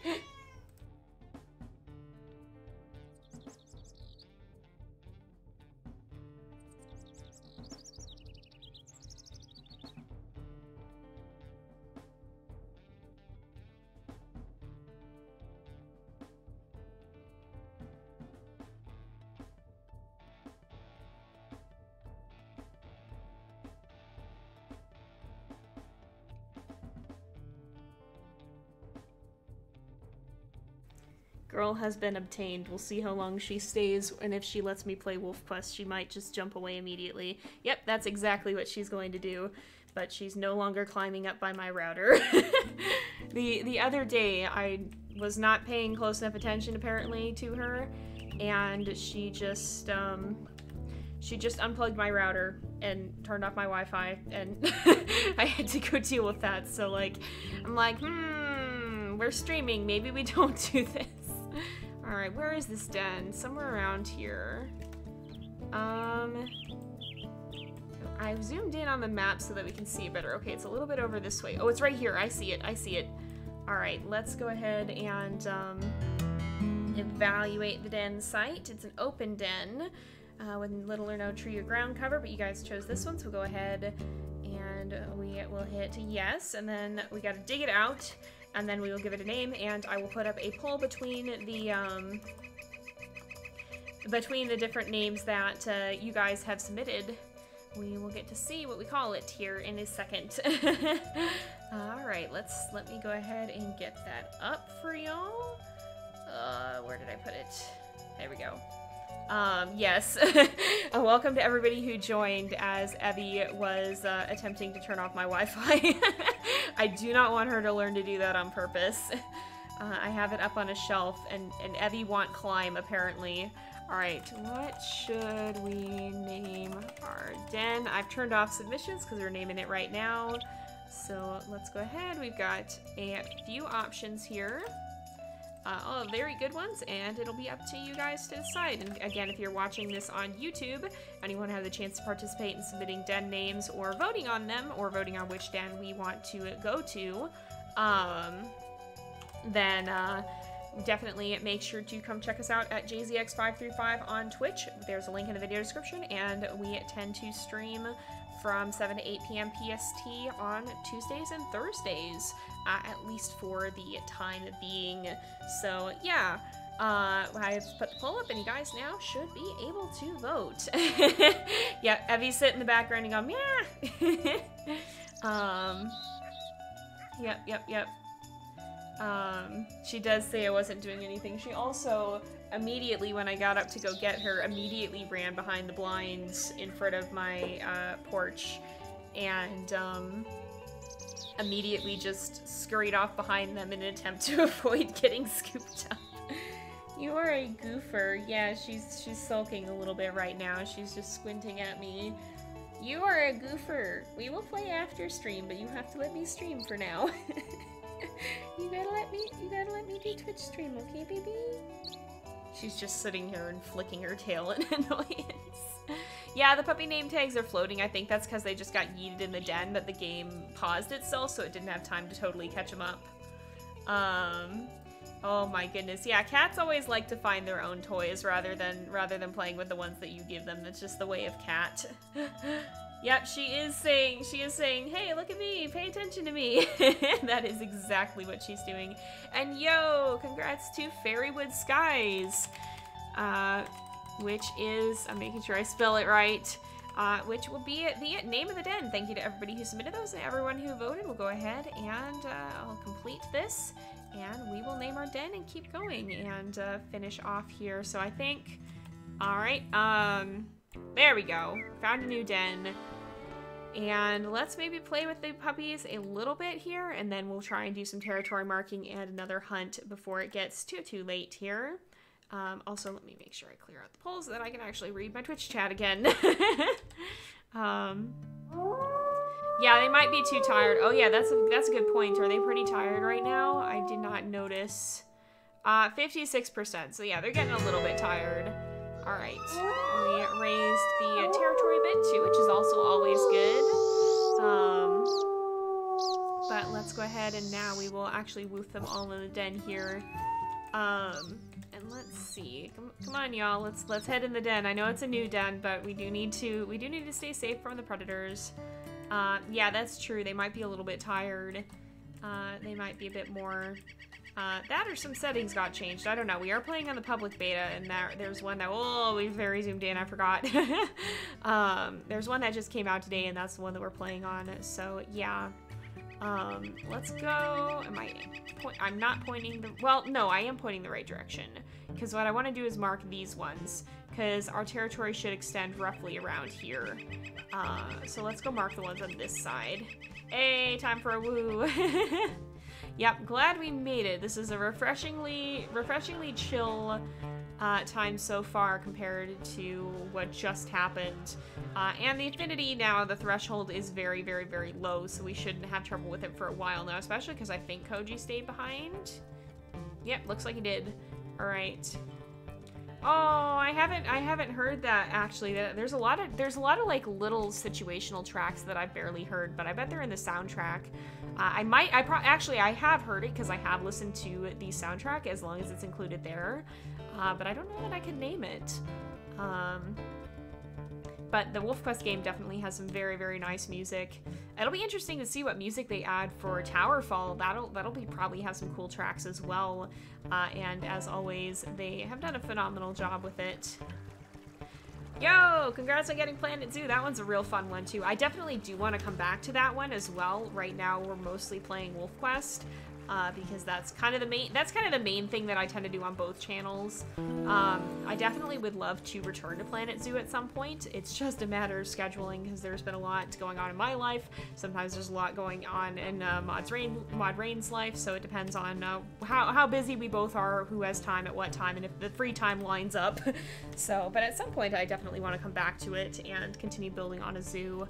Girl has been obtained. We'll see how long she stays, and if she lets me play WolfQuest, she might just jump away immediately. Yep, that's exactly what she's going to do, but she's no longer climbing up by my router. The other day, I was not paying close enough attention, apparently, to her, and she just unplugged my router and turned off my Wi-Fi, and I had to go deal with that. So, like, I'm like, we're streaming. Maybe we don't do this. All right, where is this den? Somewhere around here. I've zoomed in on the map so that we can see it better. Okay, it's a little bit over this way. Oh, it's right here. I see it. I see it. All right, let's go ahead and evaluate the den site. It's an open den with little or no tree or ground cover, but you guys chose this one, so we'll go ahead and we will hit yes, and then we got to dig it out, and then we will give it a name, and I will put up a poll between the different names that you guys have submitted. We will get to see what we call it here in a second. All right, let me go ahead and get that up for y'all. Where did I put it? There we go. Yes. Welcome to everybody who joined as Evie was attempting to turn off my Wi-Fi. I do not want her to learn to do that on purpose. I have it up on a shelf, and Evie won't climb, apparently. Alright, what should we name our den? I've turned off submissions because we're naming it right now. So let's go ahead. We've got a few options here. All very good ones, and it'll be up to you guys to decide. And again, if you're watching this on YouTube and you want to have the chance to participate in submitting den names or voting on them, or voting on which den we want to go to, then definitely make sure to come check us out at JZX535 on Twitch. There's a link in the video description, and we tend to stream from 7 to 8 p.m. PST on Tuesdays and Thursdays, at least for the time being. So yeah, I've put the poll up, and you guys now should be able to vote. Yeah, Evie's sitting in the background and going, yeah. Yep. She does say I wasn't doing anything. She also immediately, when I got up to go get her, immediately ran behind the blinds in front of my porch, and immediately just scurried off behind them in an attempt to avoid getting scooped up. You are a goofer. Yeah, she's sulking a little bit right now. She's just squinting at me. You are a goofer. We will play after stream, but you have to let me stream for now. You gotta let me do Twitch stream, okay, baby? She's just sitting here and flicking her tail in annoyance. Yeah, the puppy name tags are floating. I think that's because they just got yeeted in the den, but the game paused itself, so it didn't have time to totally catch them up. Oh my goodness. Yeah, cats always like to find their own toys rather than playing with the ones that you give them. That's just the way of cat. Yep, she is saying, hey, look at me, pay attention to me. That is exactly what she's doing. And yo, congrats to Fairywood Skies, which is, I'm making sure I spell it right, which will be the name of the den. Thank you to everybody who submitted those, and everyone who voted. We'll go ahead and I'll complete this, and we will name our den and keep going and finish off here. So I think, all right, there we go. Found a new den. And let's maybe play with the puppies a little bit here, and then we'll try and do some territory marking and another hunt before it gets too late here. Also, let me make sure I clear out the polls so that I can actually read my Twitch chat again. Yeah, they might be too tired. Oh yeah, that's a good point. Are they pretty tired right now? I did not notice. 56%. So yeah, they're getting a little bit tired. All right, we raised the territory a bit too, which is also always good. But let's go ahead, and now we will actually woof them all in the den here. And let's see. Come on, y'all. Let's head in the den. I know it's a new den, but we do need to stay safe from the predators. Yeah, that's true. They might be a little bit tired. They might be a bit more. That or some settings got changed. I don't know. We are playing on the public beta, and there's one that, oh, we very zoomed in. I forgot. There's one that just came out today, and that's the one that we're playing on. So yeah. Let's go. I'm not pointing the, well, no, I am pointing the right direction. Because what I want to do is mark these ones. Because our territory should extend roughly around here. So let's go mark the ones on this side. Hey, time for a woo. Yep, glad we made it. This is a refreshingly chill time so far compared to what just happened. And the affinity now, the threshold is very, very, very low, so we shouldn't have trouble with it for a while now, especially because I think Koji stayed behind. Yep, looks like he did. All right. Oh, I haven't heard that actually. There's a lot of like little situational tracks that I've barely heard, but I bet they're in the soundtrack. I have heard it because I have listened to the soundtrack as long as it's included there. But I don't know that I could name it. But the WolfQuest game definitely has some very, very nice music. It'll be interesting to see what music they add for Towerfall. That'll probably have some cool tracks as well. And as always, they have done a phenomenal job with it. Yo, congrats on getting Planet Zoo. That one's a real fun one too. I definitely do want to come back to that one as well. Right now, we're mostly playing WolfQuest. Because that's kind of the main thing that I tend to do on both channels. I definitely would love to return to Planet Zoo at some point. It's just a matter of scheduling because there's been a lot going on in my life. Sometimes there's a lot going on in Mod Rain's life, so it depends on how busy we both are, who has time at what time, and if the free time lines up. So, but at some point I definitely want to come back to it and continue building on a zoo.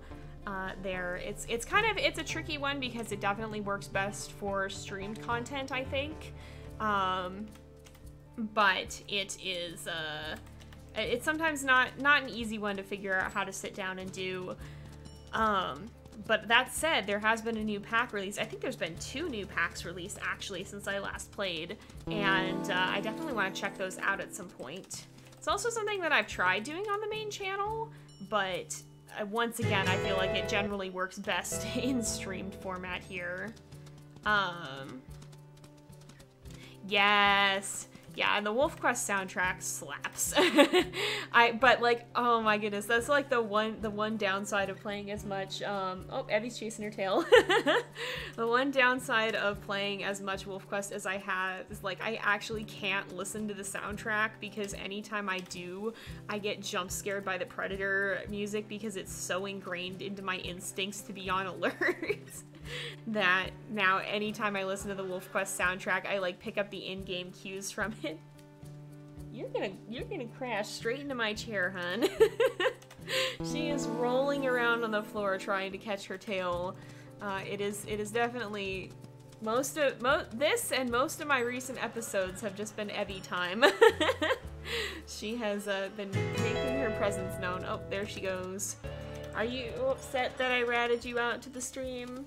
There. It's a tricky one because it definitely works best for streamed content, I think. But it is, it's sometimes not an easy one to figure out how to sit down and do. But that said, there has been a new pack release. I think there's been 2 new packs released actually since I last played, and I definitely want to check those out at some point. It's also something that I've tried doing on the main channel, but once again, I feel like it generally works best in streamed format here. Yes. Yeah, and the WolfQuest soundtrack slaps. But like, oh my goodness, that's like the one downside of playing as much, oh, Evie's chasing her tail. The one downside of playing as much WolfQuest as I have is like, I actually can't listen to the soundtrack because anytime I do, I get jump scared by the Predator music because it's so ingrained into my instincts to be on alert. That now anytime I listen to the WolfQuest soundtrack, I like pick up the in-game cues from it. You're gonna crash straight into my chair, hun. She is rolling around on the floor trying to catch her tail. It is definitely this and most of my recent episodes have just been Evie time. She has been making her presence known. Oh, there she goes. Are you upset that I ratted you out to the stream?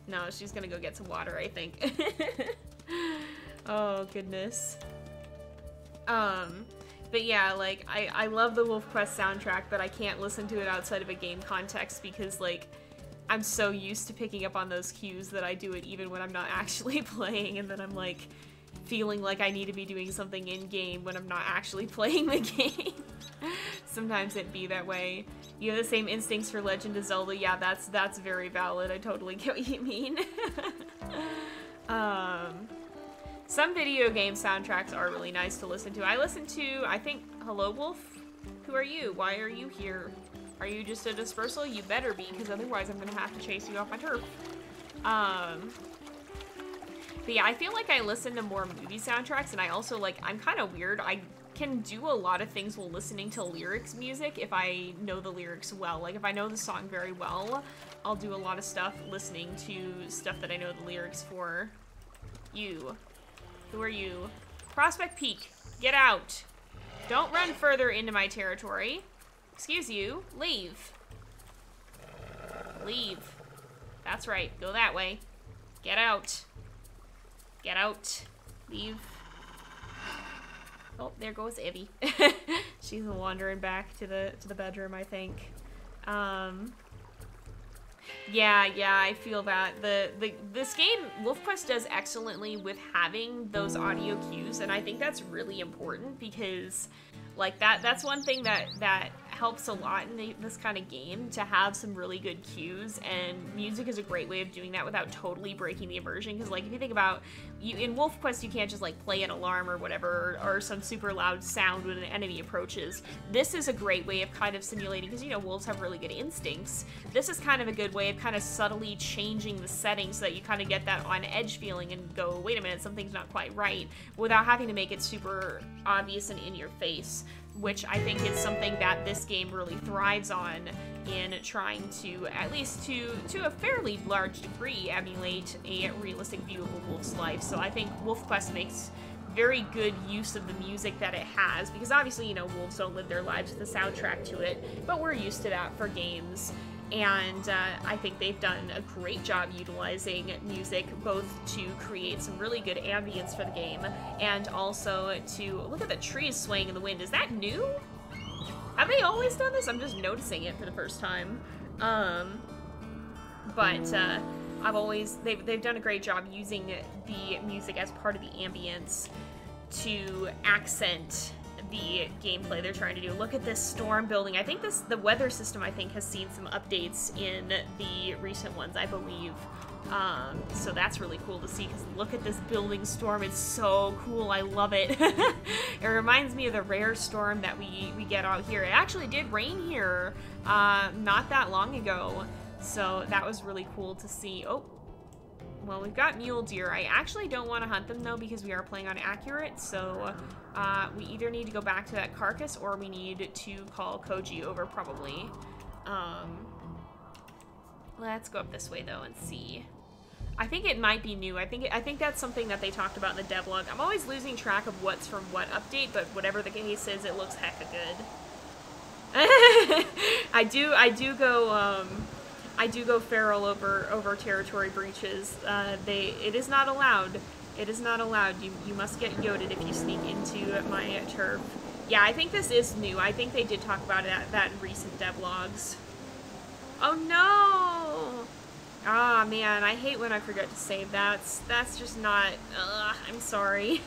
No, she's gonna go get some water, I think. Oh, goodness. But yeah, like, I love the WolfQuest soundtrack, but I can't listen to it outside of a game context because, like, I'm so used to picking up on those cues that I do it even when I'm not actually playing, and then I'm, like, feeling like I need to be doing something in-game when I'm not actually playing the game. Sometimes it be that way. You have the same instincts for Legend of Zelda. Yeah, that's very valid. I totally get what you mean. Some video game soundtracks are really nice to listen to. I listen to, I think, Hello Wolf? Who are you? Why are you here? Are you just a dispersal? You better be, because otherwise I'm gonna have to chase you off my turf. But yeah, I feel like I listen to more movie soundtracks, and I also, like, I'm kind of weird. I can do a lot of things while listening to lyrics music if I know the lyrics well. Like, if I know the song very well, I'll do a lot of stuff listening to stuff that I know the lyrics for. You. Who are you? Prospect Peak. Get out. Don't run further into my territory. Excuse you. Leave. Leave. That's right. Go that way. Get out. Get out. Leave. Oh, there goes Evie. She's wandering back to the bedroom, I think. Yeah, I feel that. This game, WolfQuest does excellently with having those audio cues, and I think that's really important because, like, that's one thing that helps a lot in this kind of game to have some really good cues, and music is a great way of doing that without totally breaking the immersion. Because like if you think about in WolfQuest, you can't just like play an alarm or whatever, or some super loud sound when an enemy approaches. This is a great way of kind of simulating, because you know wolves have really good instincts. This is kind of a good way of kind of subtly changing the settings so that you kind of get that on edge feeling and go, wait a minute, something's not quite right, without having to make it super obvious and in your face, which I think is something that this game really thrives on in trying to, at least to a fairly large degree, emulate a realistic view of a wolf's life. So I think WolfQuest makes very good use of the music that it has, because obviously, you know, wolves don't live their lives with a soundtrack to it, but we're used to that for games. And I think they've done a great job utilizing music both to create some really good ambience for the game, and also to look at the trees swaying in the wind. Is that new? Have they always done this? I'm just noticing it for the first time. They've done a great job using the music as part of the ambience to accent the gameplay they're trying to do. Look at this storm building. I think the weather system, I think, has seen some updates in the recent ones, I believe. So that's really cool to see, because look at this building storm. It's so cool. I love it. It reminds me of the rare storm that we get out here. It actually did rain here not that long ago, so that was really cool to see. Oh, well, we've got mule deer. I actually don't want to hunt them, though, because we are playing on accurate, so we either need to go back to that carcass or we need to call Koji over, probably. Let's go up this way, though, and see. I think it might be new. I think that's something that they talked about in the devlog. I'm always losing track of what's from what update, but whatever the case is, it looks hecka good. I do go feral over territory breaches. It is not allowed. It is not allowed. You must get yoded if you sneak into my turf. Yeah, I think this is new. I think they did talk about that in recent devlogs. Oh no! Ah, man, I hate when I forget to save. That's just not... I'm sorry.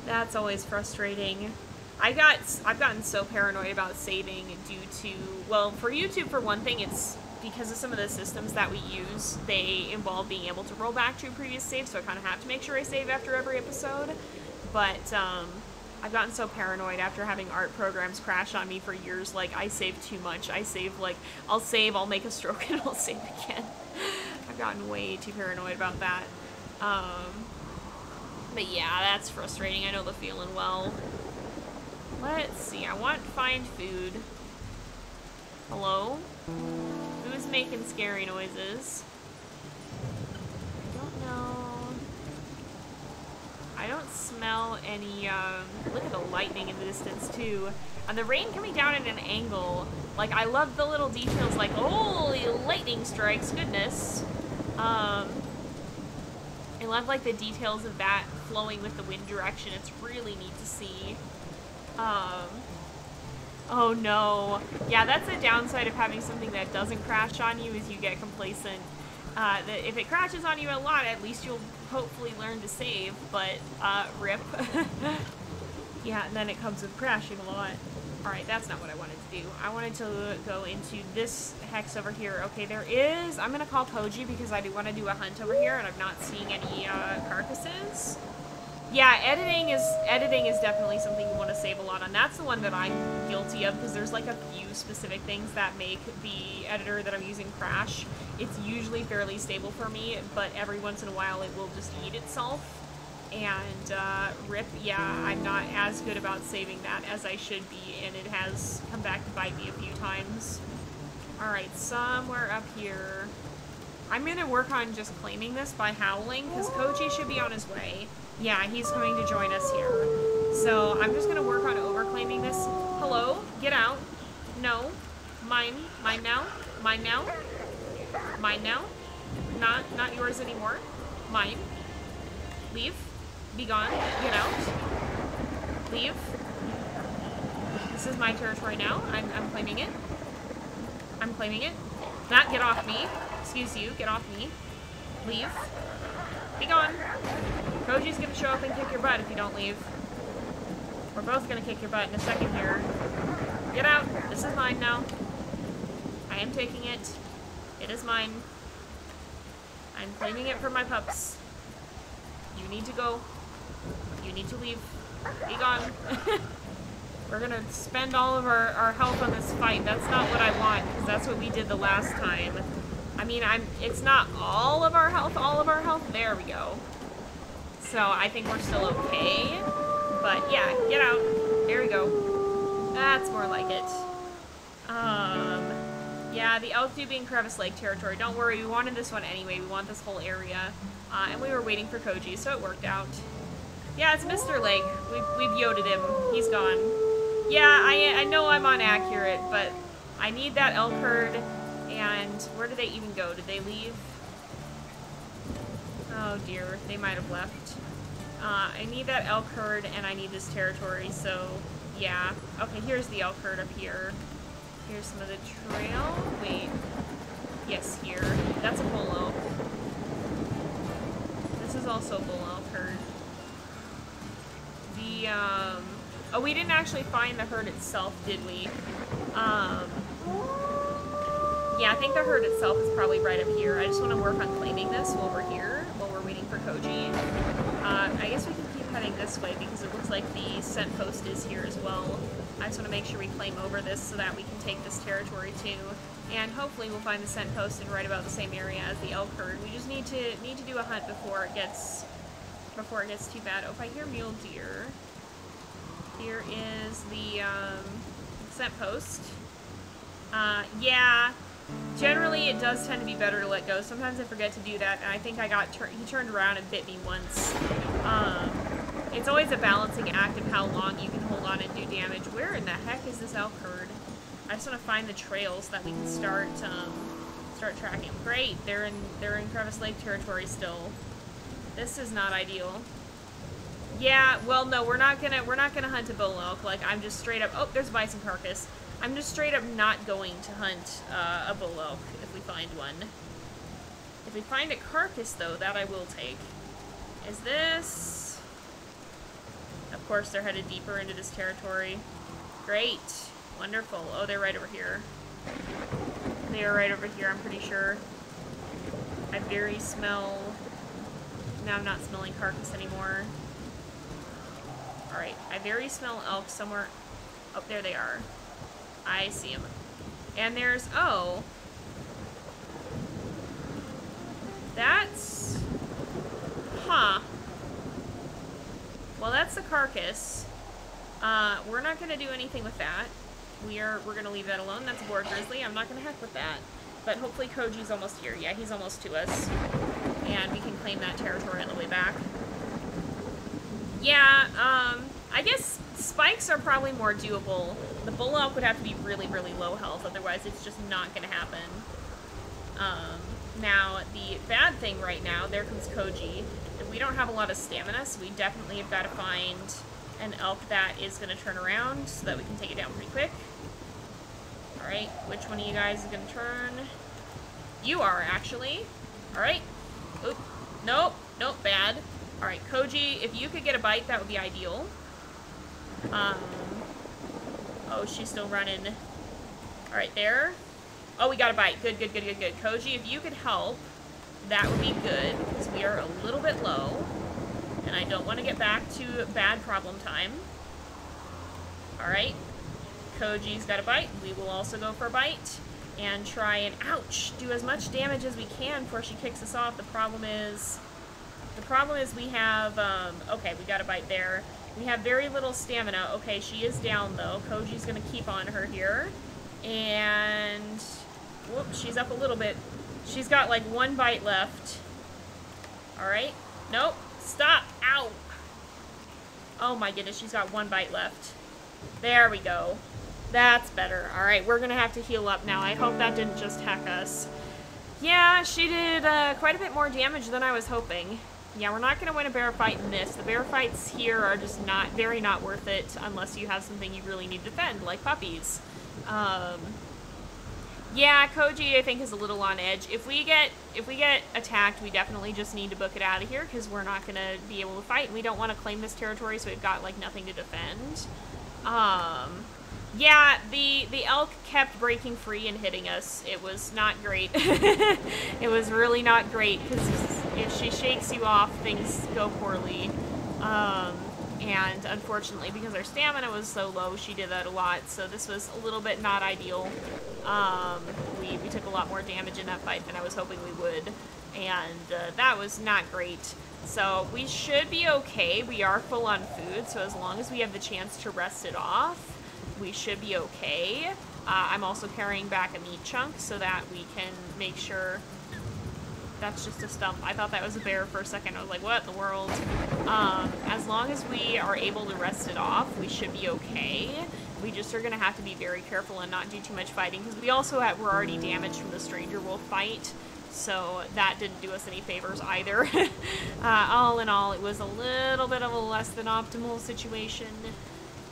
That's always frustrating. I've gotten so paranoid about saving due to... Well, for YouTube, for one thing, it's because of some of the systems that we use. They involve being able to roll back to a previous save, so I kind of have to make sure I save after every episode. But, I've gotten so paranoid after having art programs crash on me for years. Like, I save too much. I save, like, I'll save, I'll make a stroke, and I'll save again. I've gotten way too paranoid about that. But yeah, that's frustrating. I know the feeling well. Let's see. I want to find food. Hello? Who's making scary noises? I don't know. I don't smell any, look at the lightning in the distance, too. And the rain coming down at an angle. Like, I love the little details, like, holy lightning strikes, goodness. I love, like, the details of that flowing with the wind direction. It's really neat to see. Oh no. Yeah, that's the downside of having something that doesn't crash on you, is you get complacent. If it crashes on you a lot, at least you'll hopefully learn to save, but, rip. Yeah, and then it comes with crashing a lot. Alright, that's not what I wanted to do. I wanted to go into this hex over here. Okay, there is... I'm gonna call Koji because I do want to do a hunt over here, and I'm not seeing any, carcasses. Yeah, editing is definitely something you want to save a lot on. That's the one that I'm guilty of, because there's like a few specific things that make the editor that I'm using crash. It's usually fairly stable for me, but every once in a while it will just eat itself. And, rip, yeah, I'm not as good about saving that as I should be, and it has come back to bite me a few times. Alright, somewhere up here. I'm gonna work on just claiming this by howling, because Koji should be on his way. Yeah, he's coming to join us here. So I'm just gonna work on overclaiming this. Hello? Get out. No. Mine. Mine now. Mine now. Mine now. Not yours anymore. Mine. Leave. Be gone. Get out. Leave. This is my territory now. I'm claiming it. I'm claiming it. Not get off me. Excuse you. Get off me. Leave. Be gone. Koji's gonna show up and kick your butt if you don't leave. We're both gonna kick your butt in a second here. Get out. This is mine now. I am taking it. It is mine. I'm claiming it for my pups. You need to go. You need to leave. Be gone. We're gonna spend all of our health on this fight. That's not what I want, because that's what we did the last time. I mean, it's not all of our health, There we go. So I think we're still okay. But yeah, get out. There we go. That's more like it. Yeah, the elk do be in Crevice Lake territory. Don't worry, we wanted this one anyway. We want this whole area. And we were waiting for Koji, so it worked out. Yeah, it's Mr. Lake. We've yoted him. He's gone. Yeah, I know I'm inaccurate, but I need that elk herd. And where did they even go? Did they leave? Oh dear, they might have left. I need that elk herd, and I need this territory, so yeah. Okay, here's the elk herd up here. Here's some of the trail. Wait. Yes, here. That's a bull elk. This is also a bull elk herd. The, oh, we didn't actually find the herd itself, did we? Yeah, I think the herd itself is probably right up here. I just want to work on claiming this while we're here, while we're waiting for Koji. I guess we can keep heading this way because it looks like the scent post is here as well. I just want to make sure we claim over this so that we can take this territory too. And hopefully we'll find the scent post in right about the same area as the elk herd. We just need to do a hunt before it gets too bad. Oh, if I hear mule deer, here is the scent post. Yeah. Generally, it does tend to be better to let go. Sometimes I forget to do that, and I think he turned around and bit me once. It's always a balancing act of how long you can hold on and do damage. Where in the heck is this elk herd? I just want to find the trails that we can start tracking. Great, they're in Crevice Lake territory still. This is not ideal. Yeah, well, no, we're not gonna hunt a bull elk. Like, I'm just straight up. Oh, there's a bison carcass. I'm just straight up not going to hunt a bull elk if we find one. If we find a carcass, though, that I will take. Is this... Of course, they're headed deeper into this territory. Great. Wonderful. Oh, they're right over here. They are right over here, I'm pretty sure. I very smell... Now I'm not smelling carcass anymore. Alright, I very smell elk somewhere... Oh, there they are. I see them. And there's... Oh. That's... Huh. Well, that's the carcass. We're not going to do anything with that. We're going to leave that alone. That's a boar grizzly. I'm not going to heck with that. But hopefully Koji's almost here. Yeah, he's almost to us. And we can claim that territory on the way back. Yeah, I guess spikes are probably more doable. The bull elk would have to be really, really low health, otherwise it's just not going to happen. Now, the bad thing right now, there comes Koji. We don't have a lot of stamina, so we definitely have got to find an elk that is going to turn around so that we can take it down pretty quick. Alright, which one of you guys is going to turn? You are, actually. Alright. Oop. Nope. Nope, bad. Alright, Koji, if you could get a bite, that would be ideal. Oh, she's still running. Alright, there. Oh, we got a bite. Good, good, good, good, good. Koji, if you could help, that would be good, because we are a little bit low. And I don't want to get back to bad problem time. Alright. Koji's got a bite. We will also go for a bite. And try and, ouch, do as much damage as we can before she kicks us off. The problem is we have, okay, we got a bite there. We have very little stamina. Okay, she is down, though. Koji's gonna keep on her here. And, whoop, she's up a little bit. She's got, like, one bite left. Alright. Nope. Stop. Ow. Oh, my goodness, she's got one bite left. There we go. That's better. Alright, we're gonna have to heal up now. I hope that didn't just hack us. Yeah, she did quite a bit more damage than I was hoping. Yeah, we're not gonna win a bear fight in this. The bear fights here are just not worth it unless you have something you really need to defend, like puppies. Yeah, Koji I think is a little on edge. If we get attacked, we definitely just need to book it out of here because we're not gonna be able to fight. We don't want to claim this territory, so we've got like nothing to defend. Yeah, the elk kept breaking free and hitting us. It was not great. It was really not great, because if she shakes you off, things go poorly. And unfortunately, because our stamina was so low, she did that a lot, so this was a little bit not ideal. We took a lot more damage in that fight than I was hoping we would, and that was not great. So we should be okay. We are full on food, so as long as we have the chance to rest it off, we should be okay. I'm also carrying back a meat chunk so that we can make sure... That's just a stump. I thought that was a bear for a second. I was like, what in the world? As long as we are able to rest it off, we should be okay. We just are going to have to be very careful and not do too much fighting, because we also were already damaged from the stranger wolf fight, so that didn't do us any favors either. All in all, it was a little bit of a less than optimal situation,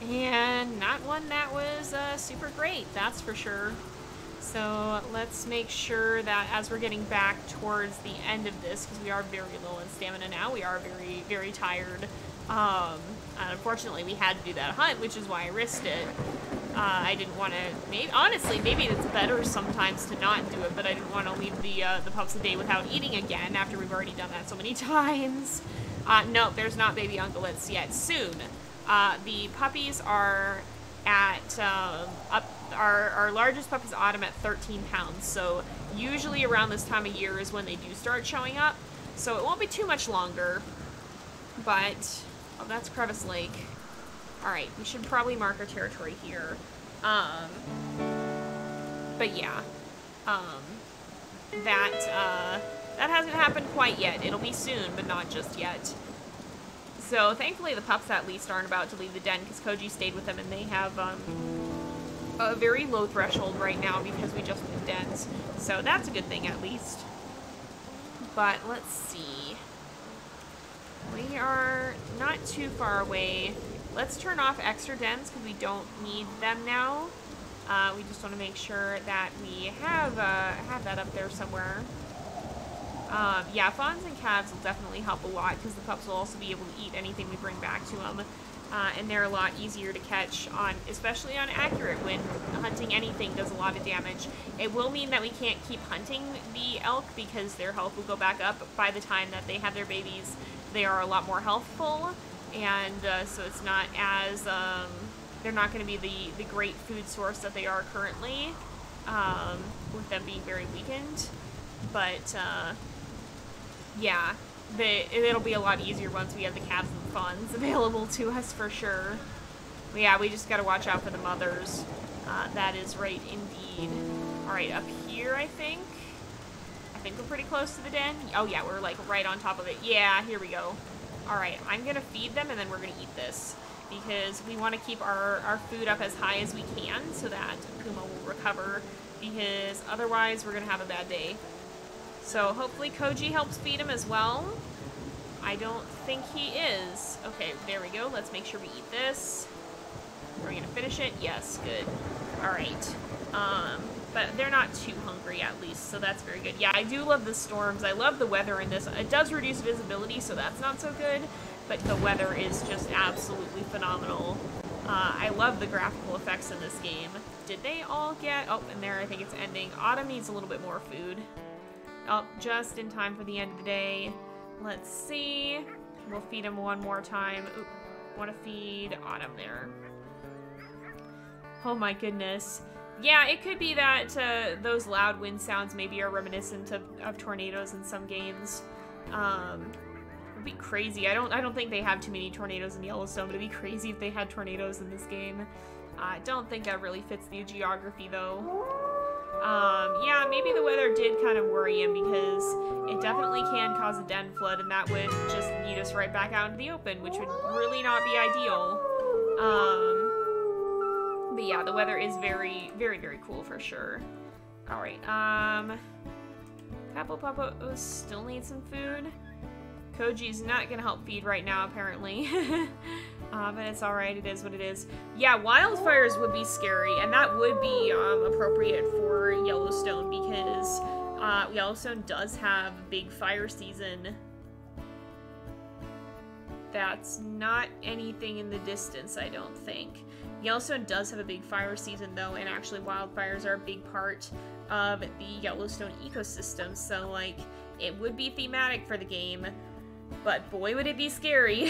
and not one that was super great, that's for sure. So let's make sure that as we're getting back towards the end of this, because we are very low in stamina now, we are very, very tired. And unfortunately, we had to do that hunt, which is why I risked it. I didn't want to, honestly, maybe it's better sometimes to not do it, but I didn't want to leave the pups a day without eating again after we've already done that so many times. No, there's not baby ungulates yet. Soon. The puppies are at, our largest pup is Autumn at 13 pounds, so usually around this time of year is when they do start showing up, so it won't be too much longer, but, oh, that's Crevice Lake. Alright, we should probably mark our territory here, but yeah, that hasn't happened quite yet. It'll be soon, but not just yet. So, thankfully, the pups at least aren't about to leave the den, because Koji stayed with them, and they have, a very low threshold right now because we just moved dens. So, that's a good thing, at least. But, let's see. We are not too far away. Let's turn off extra dens, because we don't need them now. We just want to make sure that we have that up there somewhere. Yeah, fawns and calves will definitely help a lot, because the pups will also be able to eat anything we bring back to them. And they're a lot easier to catch, especially on accurate, when hunting anything does a lot of damage. It will mean that we can't keep hunting the elk, because their health will go back up by the time that they have their babies. They are a lot more healthful, and so it's not as, they're not going to be the great food source that they are currently, with them being very weakened. But, yeah, it'll be a lot easier once we have the calves and fawns available to us for sure. But yeah, we just gotta watch out for the mothers. That is right indeed. Alright, up here I think we're pretty close to the den. Oh yeah, we're like right on top of it. Yeah, here we go. Alright, I'm gonna feed them and then we're gonna eat this, because we want to keep our food up as high as we can so that Puma will recover, because otherwise we're gonna have a bad day. So hopefully Koji helps feed him as well. I don't think he is. Okay, there we go. Let's make sure we eat this. We're gonna finish it. Yes, good. Alright. But they're not too hungry at least, so that's very good. Yeah, I do love the storms. I love the weather in this. It does reduce visibility, so that's not so good, but the weather is just absolutely phenomenal. I love the graphical effects in this game. Did they all get... Oh, and there I think it's ending. Autumn needs a little bit more food. Oh, just in time for the end of the day. Let's see. We'll feed him one more time. Oop, want to feed Autumn there. Oh my goodness. Yeah, it could be that those loud wind sounds maybe are reminiscent of tornadoes in some games. It'd be crazy. I don't think they have too many tornadoes in Yellowstone, but it'd be crazy if they had tornadoes in this game. I don't think that really fits the geography though. Yeah, maybe the weather did kind of worry him, because it definitely can cause a den flood, and that would just lead us right back out into the open, which would really not be ideal. But yeah, the weather is very, very, very cool for sure. Alright, Papo still needs some food. Koji's not gonna help feed right now, apparently. But it's alright, it is what it is. Yeah, wildfires would be scary, and that would be appropriate for Yellowstone, because Yellowstone does have a big fire season. That's not anything in the distance, I don't think. Yellowstone does have a big fire season though, and actually wildfires are a big part of the Yellowstone ecosystem, so like it would be thematic for the game, but boy would it be scary.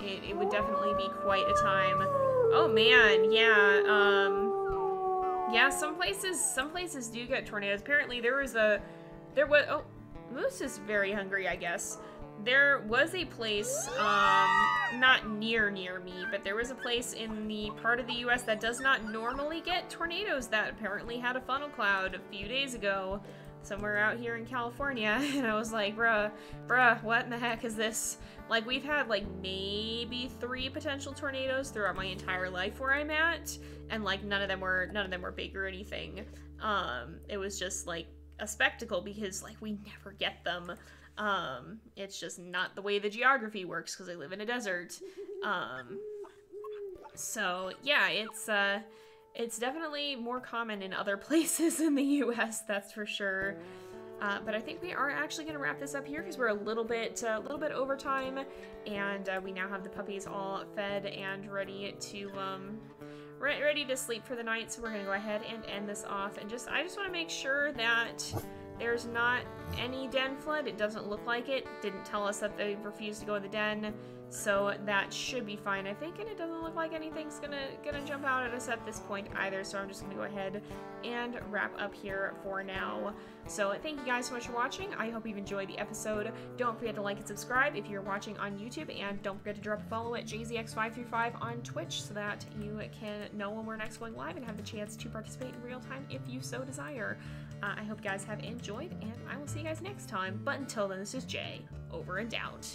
It would definitely be quite a time. Oh man, yeah, yeah, some places do get tornadoes. Apparently oh, Moose is very hungry, I guess. There was a place, not near me, but there was a place in the part of the US that does not normally get tornadoes that apparently had a funnel cloud a few days ago, somewhere out here in California, and I was like, bruh, what in the heck is this? Like, we've had, like, maybe 3 potential tornadoes throughout my entire life where I'm at, and, like, none of them were big or anything. It was just, like, a spectacle because, like, we never get them. It's just not the way the geography works because I live in a desert. So yeah, it's definitely more common in other places in the US, that's for sure. But I think we are actually going to wrap this up here because we're a little bit over time, and we now have the puppies all fed and ready to sleep for the night. So we're going to go ahead and end this off, and I just want to make sure that there's not any den flood. It doesn't look like it. Didn't tell us that they refused to go in the den, so that should be fine, I think, and it doesn't look like anything's gonna jump out at us at this point either, so I'm just gonna go ahead and wrap up here for now. So thank you guys so much for watching. I hope you've enjoyed the episode. Don't forget to like and subscribe if you're watching on YouTube, and don't forget to drop a follow at JayZX535 on Twitch so that you can know when we're next going live and have the chance to participate in real time if you so desire. I hope you guys have enjoyed, and I will see you guys next time. But until then, this is Jay, over and out.